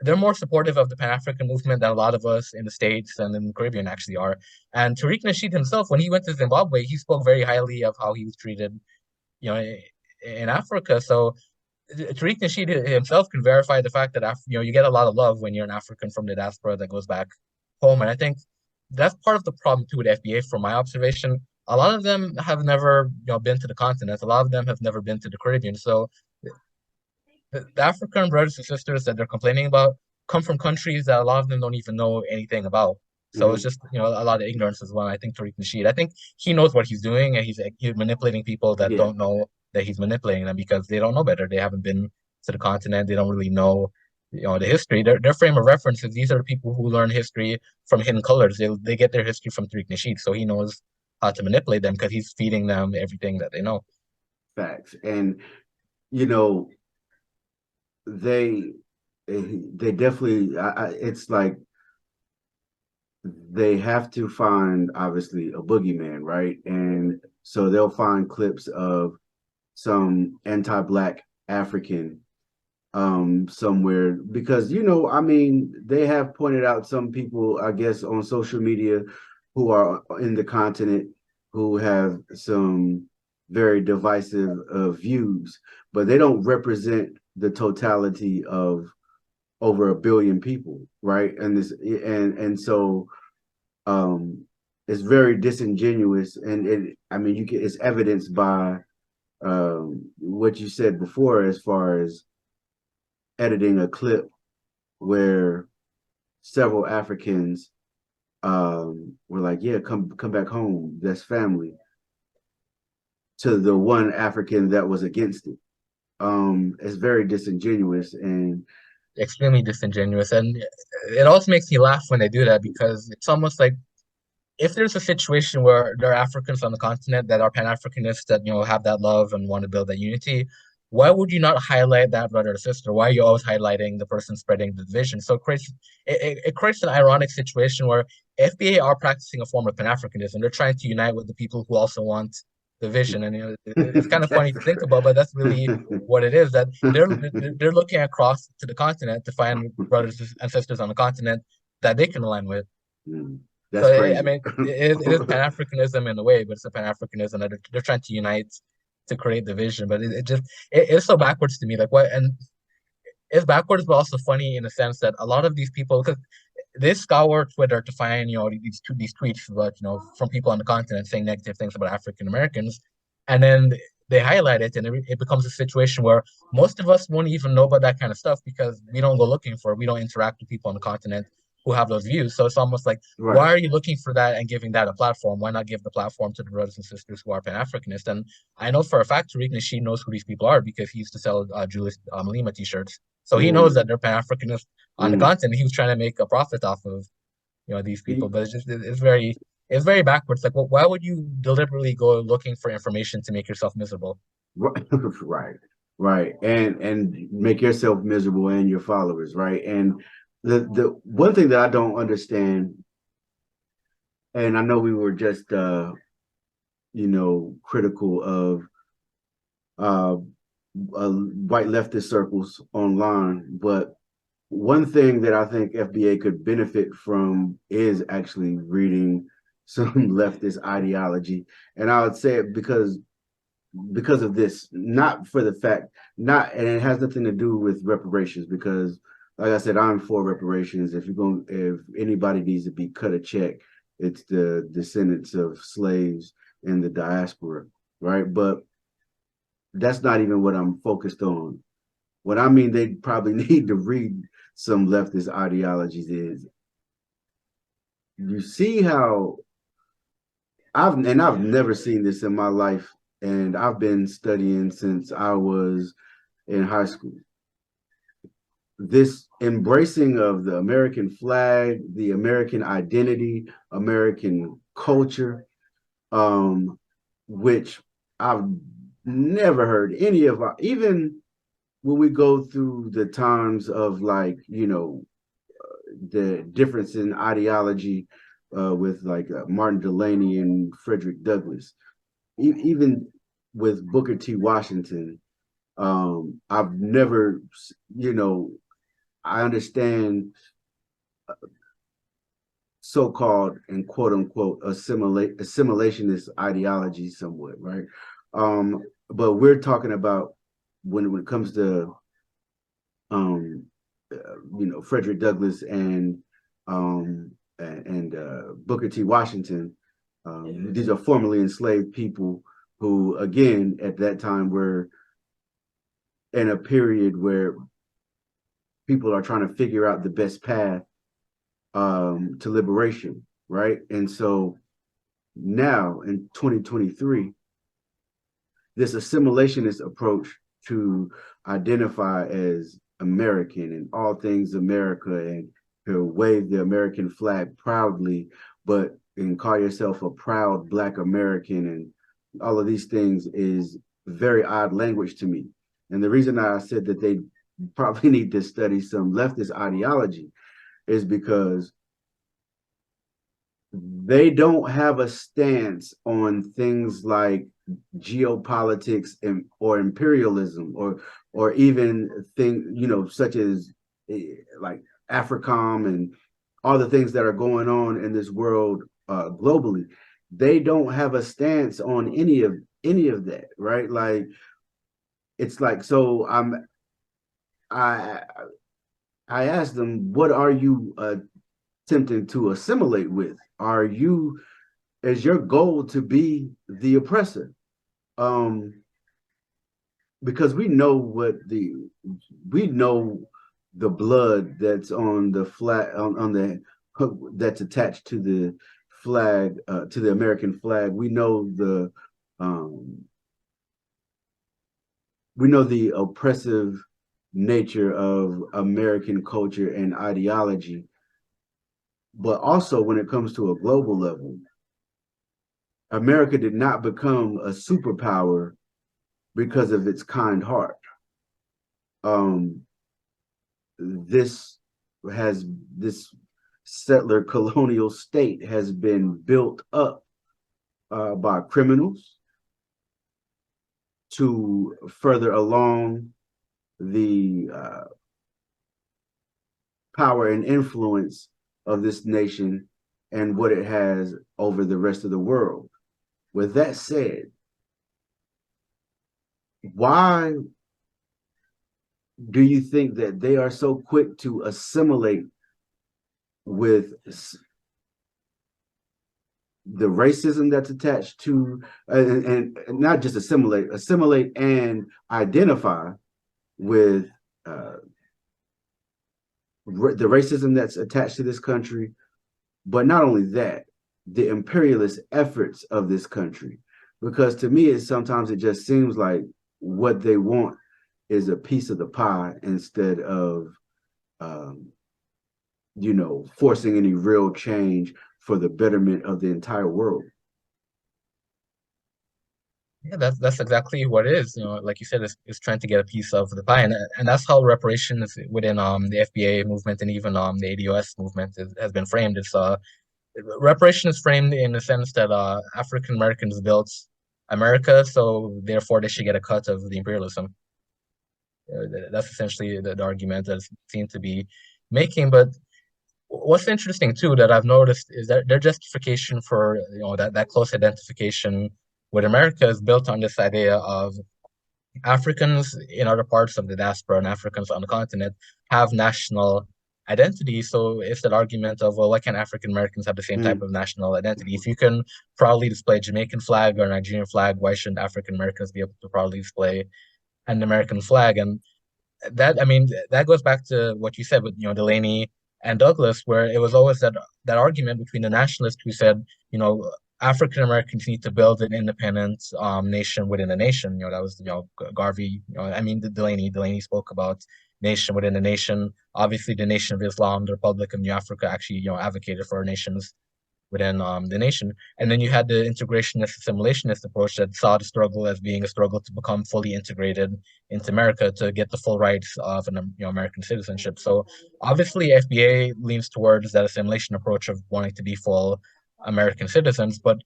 they're more supportive of the Pan-African movement than a lot of us in the States and in the Caribbean actually are. And Tariq Nasheed himself, when he went to Zimbabwe, he spoke very highly of how he was treated, you know, in Africa. So Tariq Nasheed himself can verify the fact that you get a lot of love when you're an African from the diaspora that goes back home. And I think that's part of the problem too with FBA, from my observation. A lot of them have never, been to the continent. A lot of them have never been to the Caribbean. So the African brothers and sisters that they're complaining about come from countries that a lot of them don't even know anything about. So it's Hmm. just, a lot of ignorance as well. I think Tariq Nasheed, I think he knows what he's doing, and he's manipulating people that Yeah, don't know that he's manipulating them because they don't know better. They haven't been to the continent. They don't really know, the history. Their frame of reference is these are the people who learn history from Hidden Colors. They get their history from Tariq Nasheed, so he knows how to manipulate them because he's feeding them everything that they know. facts. And you know, they they definitely. It's like they have to find obviously a boogeyman, right? And so they'll find clips of some anti-black African somewhere because I mean they have pointed out some people I guess on social media who are in the continent who have some very divisive views, but they don't represent the totality of over a billion people, right? And so um it's very disingenuous, and I mean it's evidenced by what you said before as far as editing a clip where several Africans were like, "Yeah, come back home. That's family." To the one African that was against it, it's very disingenuous, and Extremely disingenuous. And it also makes me laugh when they do that because it's almost like if there's a situation where there are Africans on the continent that are Pan-Africanists that have that love and want to build that unity, why would you not highlight that brother or sister? Why are you always highlighting the person spreading the division? So it creates an ironic situation where FBA are practicing a form of Pan-Africanism. They're trying to unite with the people who also want division, and it's kind of funny that's to think about, but that's really what it is. That they're looking across to the continent to find brothers and sisters on the continent that they can align with. So that's I crazy. mean, it is Pan-Africanism in a way, but it's a Pan-Africanism that they're trying to unite to create division. But it's so backwards to me. Like what, and it's backwards, but also funny in the sense that a lot of these people, because they scour Twitter to find these tweets, but from people on the continent saying negative things about African Americans, and then they highlight it, and it becomes a situation where most of us won't even know about that kind of stuff because we don't go looking for it. We don't interact with people on the continent who have those views. So it's almost like, Right. why are you looking for that and giving that a platform? Why not give the platform to the brothers and sisters who are Pan-Africanist? And I know for a fact Tariq Nasheed knows who these people are because he used to sell Julius Malema t-shirts. So he knows that Mm, they're Pan-Africanist on the mm. continent. He was trying to make a profit off of these people, but it's very backwards. Like, well, why would you deliberately go looking for information to make yourself miserable? Right, right, and make yourself miserable and your followers, right? And the one thing that I don't understand, and I know we were just critical of white leftist circles online. But one thing that I think FBA could benefit from is actually reading some leftist ideology. And I would say it because of this, not for the fact, and it has nothing to do with reparations, because like I said, I'm for reparations. If anybody needs to be cut a check, it's the descendants of slaves in the diaspora, right? But that's not even what I'm focused on. What I mean, they probably need to read some leftist ideologies is, you see how I've never seen this in my life, and I've been studying since I was in high school. This embracing of the American flag, the American identity, American culture, which I've never heard any of even when we go through the times of the difference in ideology with Martin Delany and Frederick Douglass, even with Booker T. Washington, I've never, I understand so-called and quote unquote assimilationist ideology somewhat, right? But we're talking about when it comes to Frederick Douglass and Booker T. Washington. These are formerly enslaved people who, again, at that time were in a period where people are trying to figure out the best path to liberation, right? And so now in 2023, this assimilationist approach to identify as American and all things America and to wave the American flag proudly, and call yourself a proud Black American and all of these things is very odd language to me. And the reason I said that they probably need to study some leftist ideology is because they don't have a stance on things like geopolitics or imperialism or even things such as like Africom and all the things that are going on in this world globally. They don't have a stance on any of that, right? Like, it's like, so I asked them, what are you attempting to assimilate with? Is your goal to be the oppressor? Because we know the blood that's on the flag, that's attached to the flag, to the American flag. We know the oppressive nature of American culture and ideology. But also, when it comes to a global level, America did not become a superpower because of its kind heart. This settler colonial state has been built up by criminals to further along the power and influence of this nation and what it has over the rest of the world. With that said, why do you think that they are so quick to assimilate with the racism that's attached to, and not just assimilate and identify with the racism that's attached to this country, but not only that, the imperialist efforts of this country? Because to me, sometimes it just seems like what they want is a piece of the pie instead of, forcing any real change for the betterment of the entire world. Yeah, that's exactly what it is. Like you said, it's trying to get a piece of the pie, and that's how reparations within the FBA movement and even the ADOS movement has been framed. reparation is framed in the sense that African Americans built America, so therefore they should get a cut of the imperialism. That's essentially the argument that it seemed to be making. But what's interesting too that I've noticed is that their justification for that close identification with America is built on this idea of Africans in other parts of the diaspora and Africans on the continent have national identity. So it's that argument of, well, why can't African Americans have the same type of national identity? If you can proudly display a Jamaican flag or a Nigerian flag, why shouldn't African Americans be able to proudly display an American flag? And that, I mean, that goes back to what you said with, Delaney and Douglas, where it was always that argument between the nationalists who said, African Americans need to build an independent nation within a nation. That was Garvey. Delaney spoke about nation within a nation. Obviously, the Nation of Islam, the Republic of New Africa, actually advocated for nations within the nation. And then you had the integrationist, assimilationist approach that saw the struggle as being a struggle to become fully integrated into America to get the full rights of American citizenship. So obviously, FBA leans towards that assimilation approach of wanting to be full American citizens, but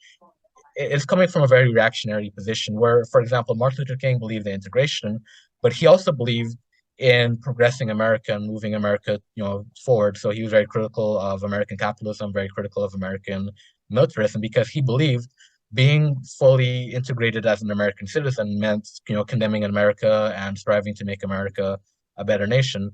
it's coming from a very reactionary position where, for example, Martin Luther King believed in integration, but he also believed in progressing America and moving America, forward. So he was very critical of American capitalism, very critical of American militarism, because he believed being fully integrated as an American citizen meant, condemning America and striving to make America a better nation.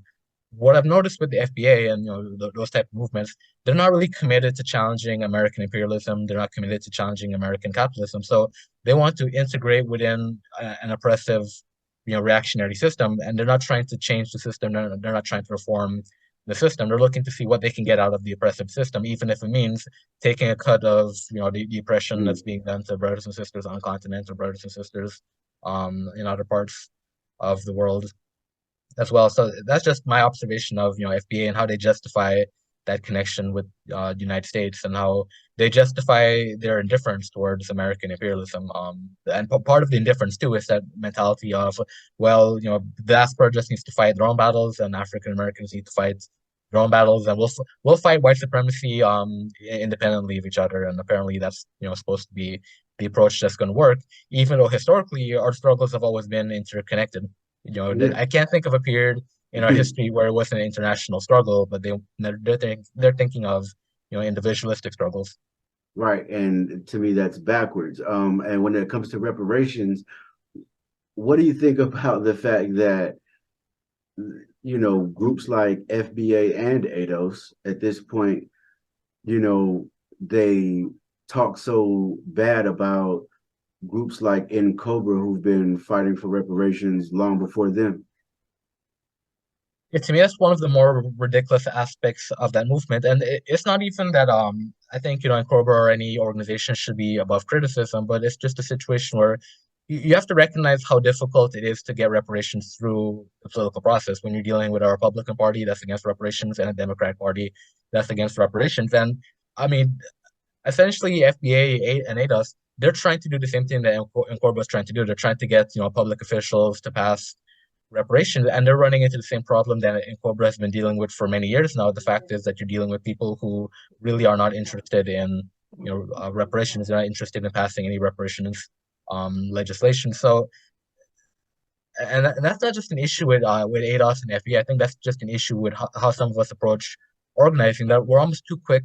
What I've noticed with the FBA and those type of movements, they're not really committed to challenging American imperialism. They're not committed to challenging American capitalism. So they want to integrate within an oppressive, reactionary system, and they're not trying to change the system. They're not trying to reform the system. They're looking to see what they can get out of the oppressive system, even if it means taking a cut of the oppression that's being done to brothers and sisters on the continent or brothers and sisters in other parts of the world as well. So that's just my observation of FBA and how they justify that connection with the United States and how they justify their indifference towards American imperialism. And part of the indifference too is that mentality of, well, the diaspora just needs to fight their own battles, and African Americans need to fight their own battles, and we'll fight white supremacy independently of each other. And apparently that's supposed to be the approach that's going to work, even though historically our struggles have always been interconnected. I can't think of a period in our history where it wasn't an international struggle, but they're thinking of individualistic struggles. Right, and to me that's backwards. And when it comes to reparations, what do you think about the fact that groups like FBA and ADOS at this point, they talk so bad about groups like NCOBRA who've been fighting for reparations long before them? To me, that's one of the more ridiculous aspects of that movement. And it's not even that I think, NCOBRA or any organization should be above criticism, but it's just a situation where you have to recognize how difficult it is to get reparations through the political process when you're dealing with a Republican Party that's against reparations and a Democratic Party that's against reparations. And I mean, essentially, FBA and ADOS, they're trying to do the same thing that NCOBRA is trying to do. They're trying to get public officials to pass reparations, and they're running into the same problem that NCOBRA has been dealing with for many years now. The fact is that you're dealing with people who really are not interested in reparations. They're not interested in passing any reparations legislation. So, and that's not just an issue with ADOS and FBA. I think that's just an issue with how some of us approach organizing, that we're almost too quick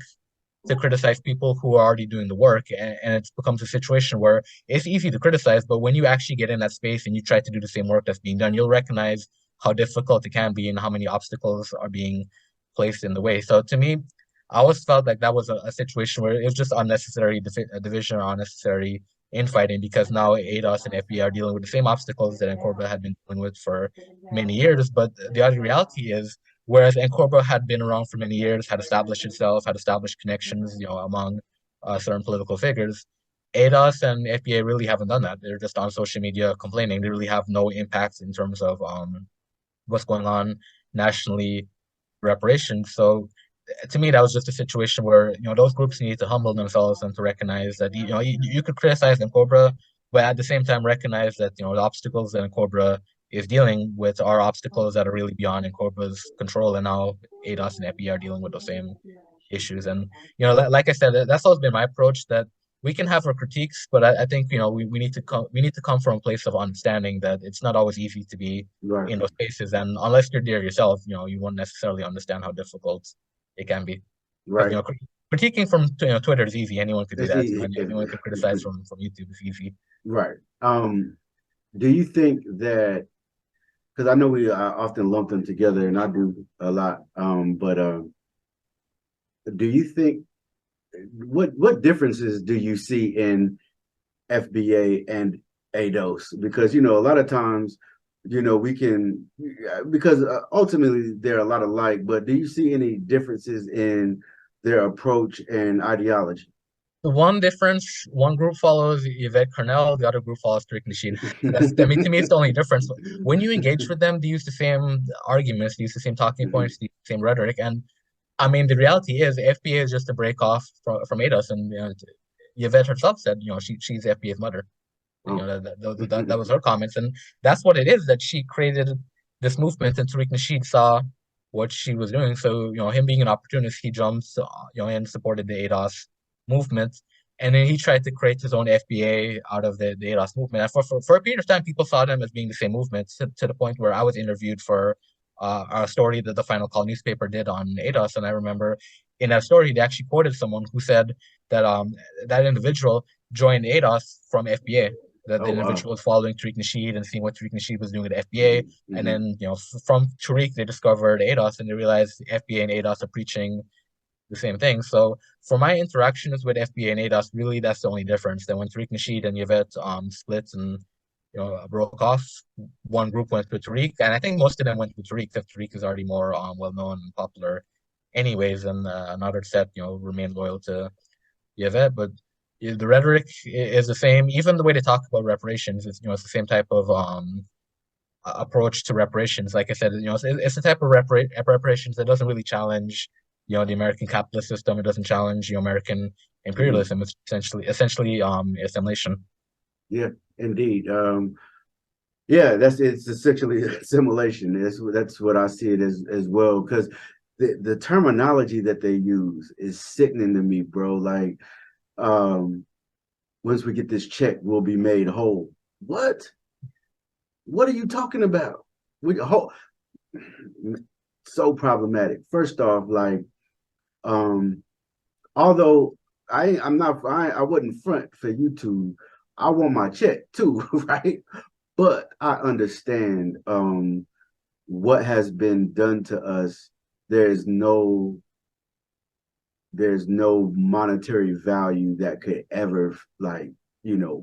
to criticize people who are already doing the work, and it becomes a situation where it's easy to criticize, but when you actually get in that space and you try to do the same work that's being done, you'll recognize how difficult it can be and how many obstacles are being placed in the way. So to me, I always felt like that was a situation where it was just unnecessary division or unnecessary infighting, because now ADOS and FBA are dealing with the same obstacles that NCOBRA had been dealing with for many years. But the other reality is, whereas NCOBRA had been around for many years, had established itself, had established connections, among certain political figures, ADOS and FBA really haven't done that. They're just on social media complaining. They really have no impact in terms of what's going on nationally, reparations. So to me, that was just a situation where those groups need to humble themselves and to recognize that you could criticize NCOBRA, but at the same time recognize that the obstacles that NCOBRA is dealing with are obstacles that are really beyond NCOBRA's control, and now ADOS and FBA are dealing with those same issues. And like I said, that's always been my approach, that we can have our critiques, but I think we need to come from a place of understanding that it's not always easy to be Right. in those spaces, and unless you're there yourself, you won't necessarily understand how difficult it can be. Because Right. critiquing from Twitter is easy. Anyone could do It's that. easy. Anyone could criticize from YouTube. It's easy. Right. Do you think that, because I know we often lump them together, and I do a lot, but do you think, what differences do you see in FBA and ADOS? Because a lot of times, we can, because ultimately they're a lot alike, but do you see any differences in their approach and ideology? The one difference, one group follows Yvette Cornell, the other group follows Tariq Nasheed. To me, it's the only difference. When you engage with them, they use the same arguments, they use the same talking points, the same rhetoric. And I mean, the reality is FBA is just a break off from ADOS. And Yvette herself said, she's FBA's mother. That was her comments. And that's what it is, that she created this movement, and Tariq Nasheed saw what she was doing. So, him being an opportunist, he jumped, and supported the ADOS movement, and then he tried to create his own FBA out of the ADOS movement. And for a period of time, people saw them as being the same movement, to the point where I was interviewed for a story that the Final Call newspaper did on ADOS, and I remember in that story they actually quoted someone who said that that individual joined ADOS from FBA. That the individual was following Tariq Nasheed and seeing what Tariq Nasheed was doing at FBA, and then from Tariq they discovered ADOS, and they realized FBA and ADOS are preaching the same thing. So for my interactions with FBA and ADOS, really that's the only difference. That when Tariq Nasheed and Yvette split and broke off, one group went to Tariq, and I think most of them went to Tariq, because Tariq is already more well known and popular anyways, and another set remained loyal to Yvette. But the rhetoric is the same. Even the way they talk about reparations is it's the same type of approach to reparations. Like I said, it's a type of reparations that doesn't really challenge the American capitalist system. It doesn't challenge American imperialism. It's essentially assimilation. Yeah, indeed. Yeah, it's essentially assimilation. That's what I see it as well. Because the terminology that they use is sickening to me, bro. Like, once we get this check, we'll be made whole. What are you talking about? So problematic. First off, like, although I wouldn't front for YouTube. I want my check too, right? But I understand what has been done to us. There's no monetary value that could ever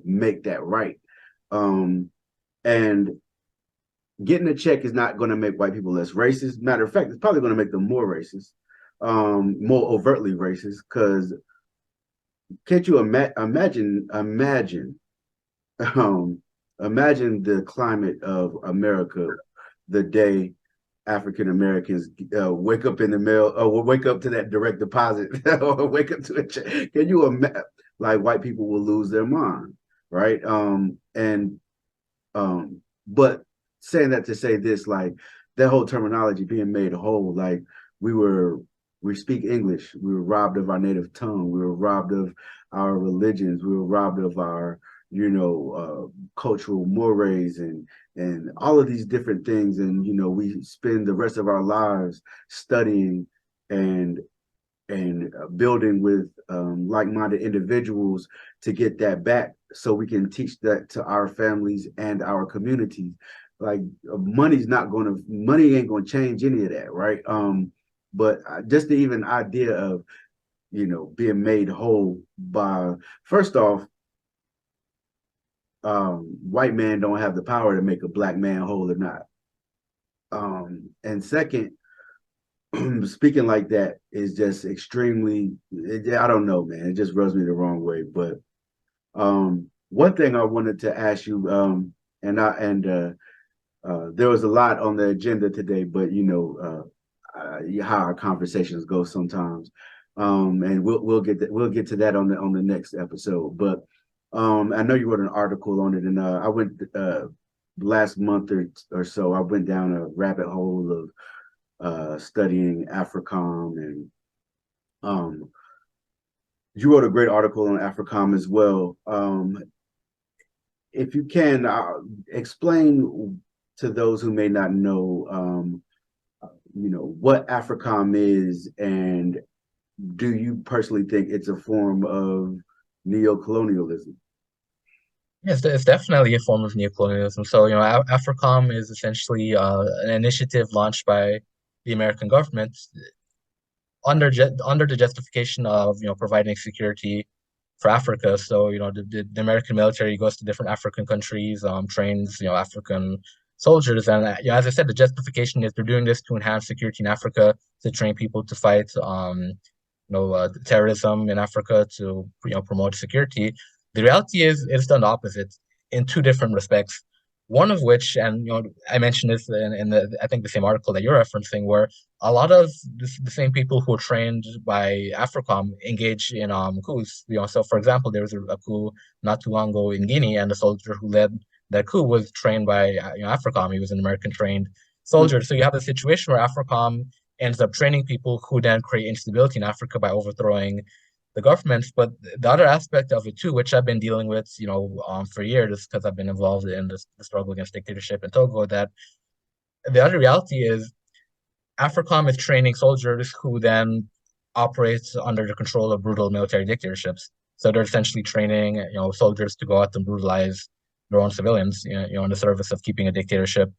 make that right. And getting a check is not going to make white people less racist. Matter of fact, it's probably going to make them more racist, more overtly racist. Because can't you imagine the climate of America the day African Americans wake up in the mail, or wake up to that direct deposit, or wake up to a check? Can you imagine? Like, white people will lose their mind, right? But saying that to say this, like, that whole terminology being made whole, like, we speak English. We were robbed of our native tongue. We were robbed of our religions. We were robbed of our, cultural mores and all of these different things. And, we spend the rest of our lives studying and building with like-minded individuals to get that back, so we can teach that to our families and our communities. Like, money ain't going to change any of that, right? But just the even idea of, being made whole by, first off, white man don't have the power to make a black man whole or not. And second, speaking like that is just extremely, I don't know, man. It just rubs me the wrong way. But one thing I wanted to ask you, there was a lot on the agenda today, but how our conversations go sometimes, and we'll get to that on the next episode. But I know you wrote an article on it, and I went last month or so. I went down a rabbit hole of studying Africom Um, you wrote a great article on Africom as well. If you can explain to those who may not know, what Africom is, and do you personally think it's a form of neocolonialism? Yes, it's definitely a form of neocolonialism. So, Africom is essentially an initiative launched by the American government under the justification of providing security for Africa. So the American military goes to different African countries, trains African soldiers, and as I said, the justification is they're doing this to enhance security in Africa, to train people to fight terrorism in Africa, to promote security. The reality is it's done the opposite in two different respects. One of which, and I mentioned this in the I think the same article that you're referencing, where a lot of the same people who were trained by Africom engage in coups. So for example, there was a coup not too long ago in Guinea, and the soldier who led that coup was trained by Africom. He was an American trained soldier. So you have a situation where Africom ends up training people who then create instability in Africa by overthrowing the governments. But the other aspect of it too, which I've been dealing with, for years, because I've been involved in the struggle against dictatorship in Togo, that the other reality is Africom is training soldiers who then operate under the control of brutal military dictatorships. So they're essentially training, soldiers to go out and brutalize their own civilians, in the service of keeping a dictatorship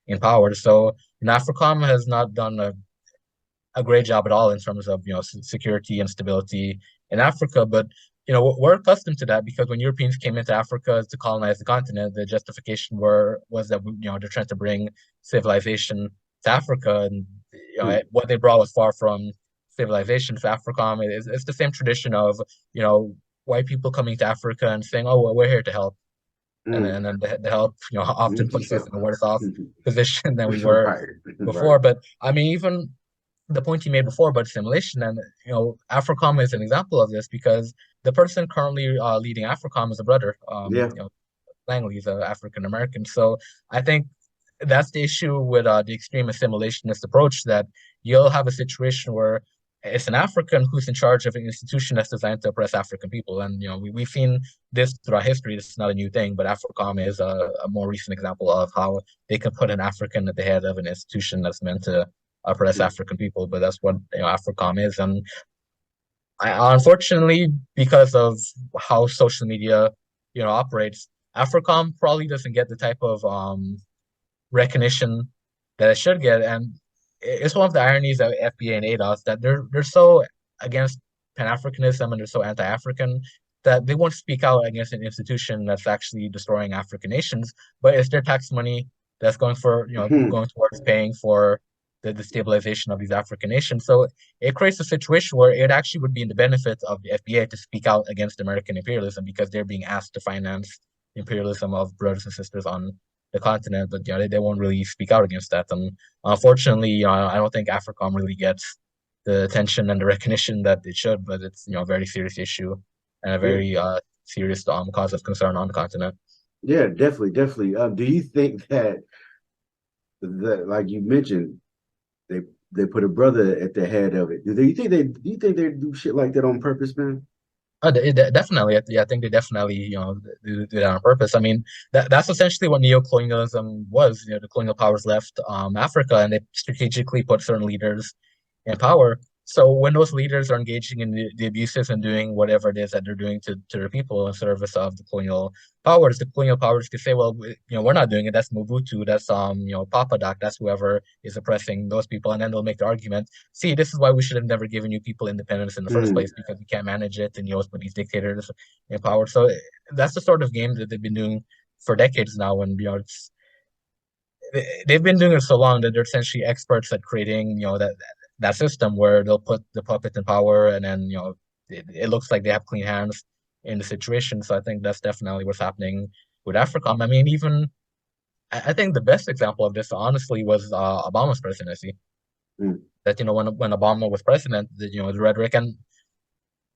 in power. So, Africom has not done a great job at all in terms of security and stability in Africa. But we're accustomed to that because when Europeans came into Africa to colonize the continent, the justification was that they're trying to bring civilization to Africa, and what they brought was far from civilization. For Africom, it's the same tradition of white people coming to Africa and saying, "Oh, well, we're here to help." And then the help often puts us in a worse off position than we were before. Right. But I mean, even the point you made before about assimilation, and Africom is an example of this because the person currently leading Africom is a brother. Yeah. Langley is African American. So I think that's the issue with the extreme assimilationist approach, that you'll have a situation where it's an African who's in charge of an institution that's designed to oppress African people. And we've seen this throughout history. This is not a new thing, but Africom is a more recent example of how they can put an African at the head of an institution that's meant to oppress African people. But that's what Africom is. And unfortunately, because of how social media operates, Africom probably doesn't get the type of recognition that it should get. And it's one of the ironies of FBA and ADOS that they're so against Pan-Africanism and they're so anti-African that they won't speak out against an institution that's actually destroying African nations, but it's their tax money that's going towards paying for the destabilization of these African nations. So it creates a situation where it actually would be in the benefit of the FBA to speak out against American imperialism because they're being asked to finance imperialism of brothers and sisters on the continent, but they won't really speak out against that. And unfortunately, I don't think Africom really gets the attention and the recognition that it should. But it's a very serious issue and a very serious cause of concern on the continent. Yeah, definitely. Do you think that like you mentioned, they put a brother at the head of it? Do you think they do shit like that on purpose, man? Definitely. Yeah, I think they definitely, do that on purpose. I mean, that's essentially what neocolonialism was. The colonial powers left Africa and they strategically put certain leaders in power. So when those leaders are engaging in the abuses and doing whatever it is that they're doing to their people in service of the colonial powers could say, well, we're not doing it. That's Mobutu. That's Papa Doc. That's whoever is oppressing those people. And then they'll make the argument, see, this is why we should have never given you people independence in the first place, because we can't manage it, and you always put these dictators in power. So that's the sort of game that they've been doing for decades now. And they've been doing it so long that they're essentially experts at creating that system where they'll put the puppet in power, and then it looks like they have clean hands in the situation. So I think that's definitely what's happening with Africom. I mean, even I think the best example of this, honestly, was Obama's presidency. That when Obama was president, the rhetoric, and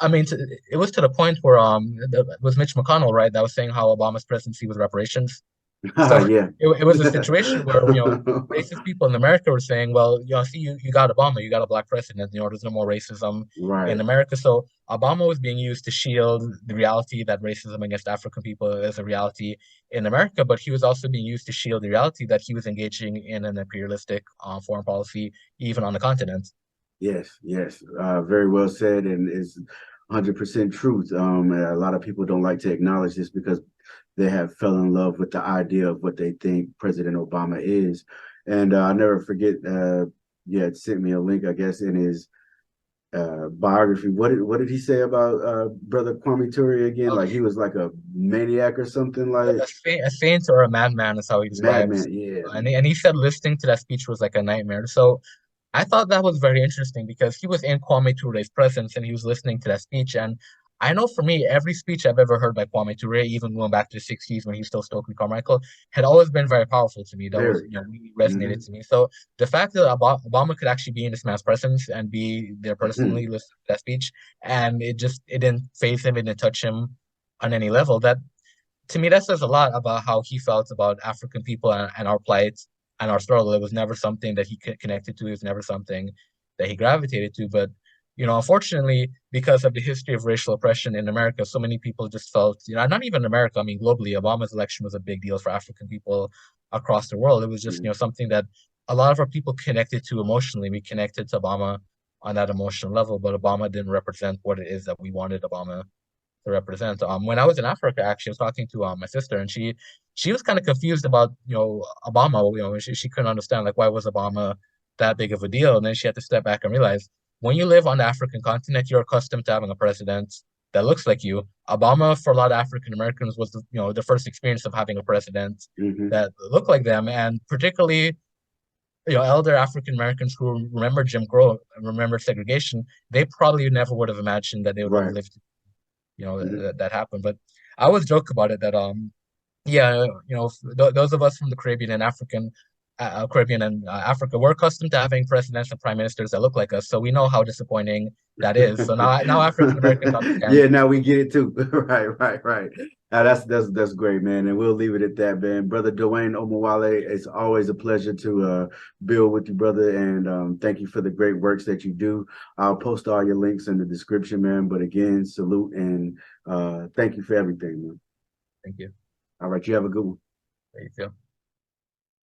I mean, it was to the point where it was Mitch McConnell, right, that was saying how Obama's presidency was reparations. So Yeah. it was a situation where, racist people in America were saying, well, see, you got Obama, you got a black president, there's no more racism in Right. America. So Obama was being used to shield the reality that racism against African people is a reality in America, but he was also being used to shield the reality that he was engaging in an imperialistic foreign policy, even on the continent. Yes, yes, very well said, and it's 100% truth. A lot of people don't like to acknowledge this because they have fell in love with the idea of what they think President Obama is. And I'll never forget, yeah, it sent me a link, I guess, in his biography. What did he say about Brother Kwame Ture again? Like he was like a maniac or something, like A saint or a madman is how he describes. madman. Yeah, And he said listening to that speech was like a nightmare. So I thought that was very interesting because he was in Kwame Ture's presence and he was listening to that speech. And I know for me, every speech I've ever heard by Kwame Ture, even going back to the 60s when he was still Stokely Carmichael, had always been very powerful to me. That was, very. really resonated to me. So the fact that Obama could actually be in this man's presence and be there personally listening to that speech, and it didn't faze him, it didn't touch him on any level. That to me, that says a lot about how he felt about African people and our plight and our struggle. It was never something that he connected to. It was never something that he gravitated to. But, unfortunately, because of the history of racial oppression in America, so many people just felt, not even America, I mean, globally, Obama's election was a big deal for African people across the world. It was just, something that a lot of our people connected to emotionally. We connected to Obama on that emotional level, but Obama didn't represent what it is that we wanted Obama to represent. When I was in Africa, actually, I was talking to my sister, and she was kind of confused about Obama. She couldn't understand like why was Obama that big of a deal, and then she had to step back and realize when you live on the African continent, you're accustomed to having a president that looks like you. Obama, for a lot of African Americans, was the first experience of having a president that looked like them, and particularly elder African Americans who remember Jim Crow and remember segregation, they probably never would have imagined that they would have Right. lived that happened. But I always joke about it that yeah, those of us from the Caribbean and Africa, we're accustomed to having presidents and prime ministers that look like us, so we know how disappointing that is. So now African Americans understand. Yeah, now we get it too. Right. Now that's great, man. And we'll leave it at that, man. Brother Dwayne Omowale, it's always a pleasure to build with you, brother. And thank you for the great works that you do. I'll post all your links in the description, man. But again, salute and thank you for everything, man. Thank you. All right, you have a good one. There you go.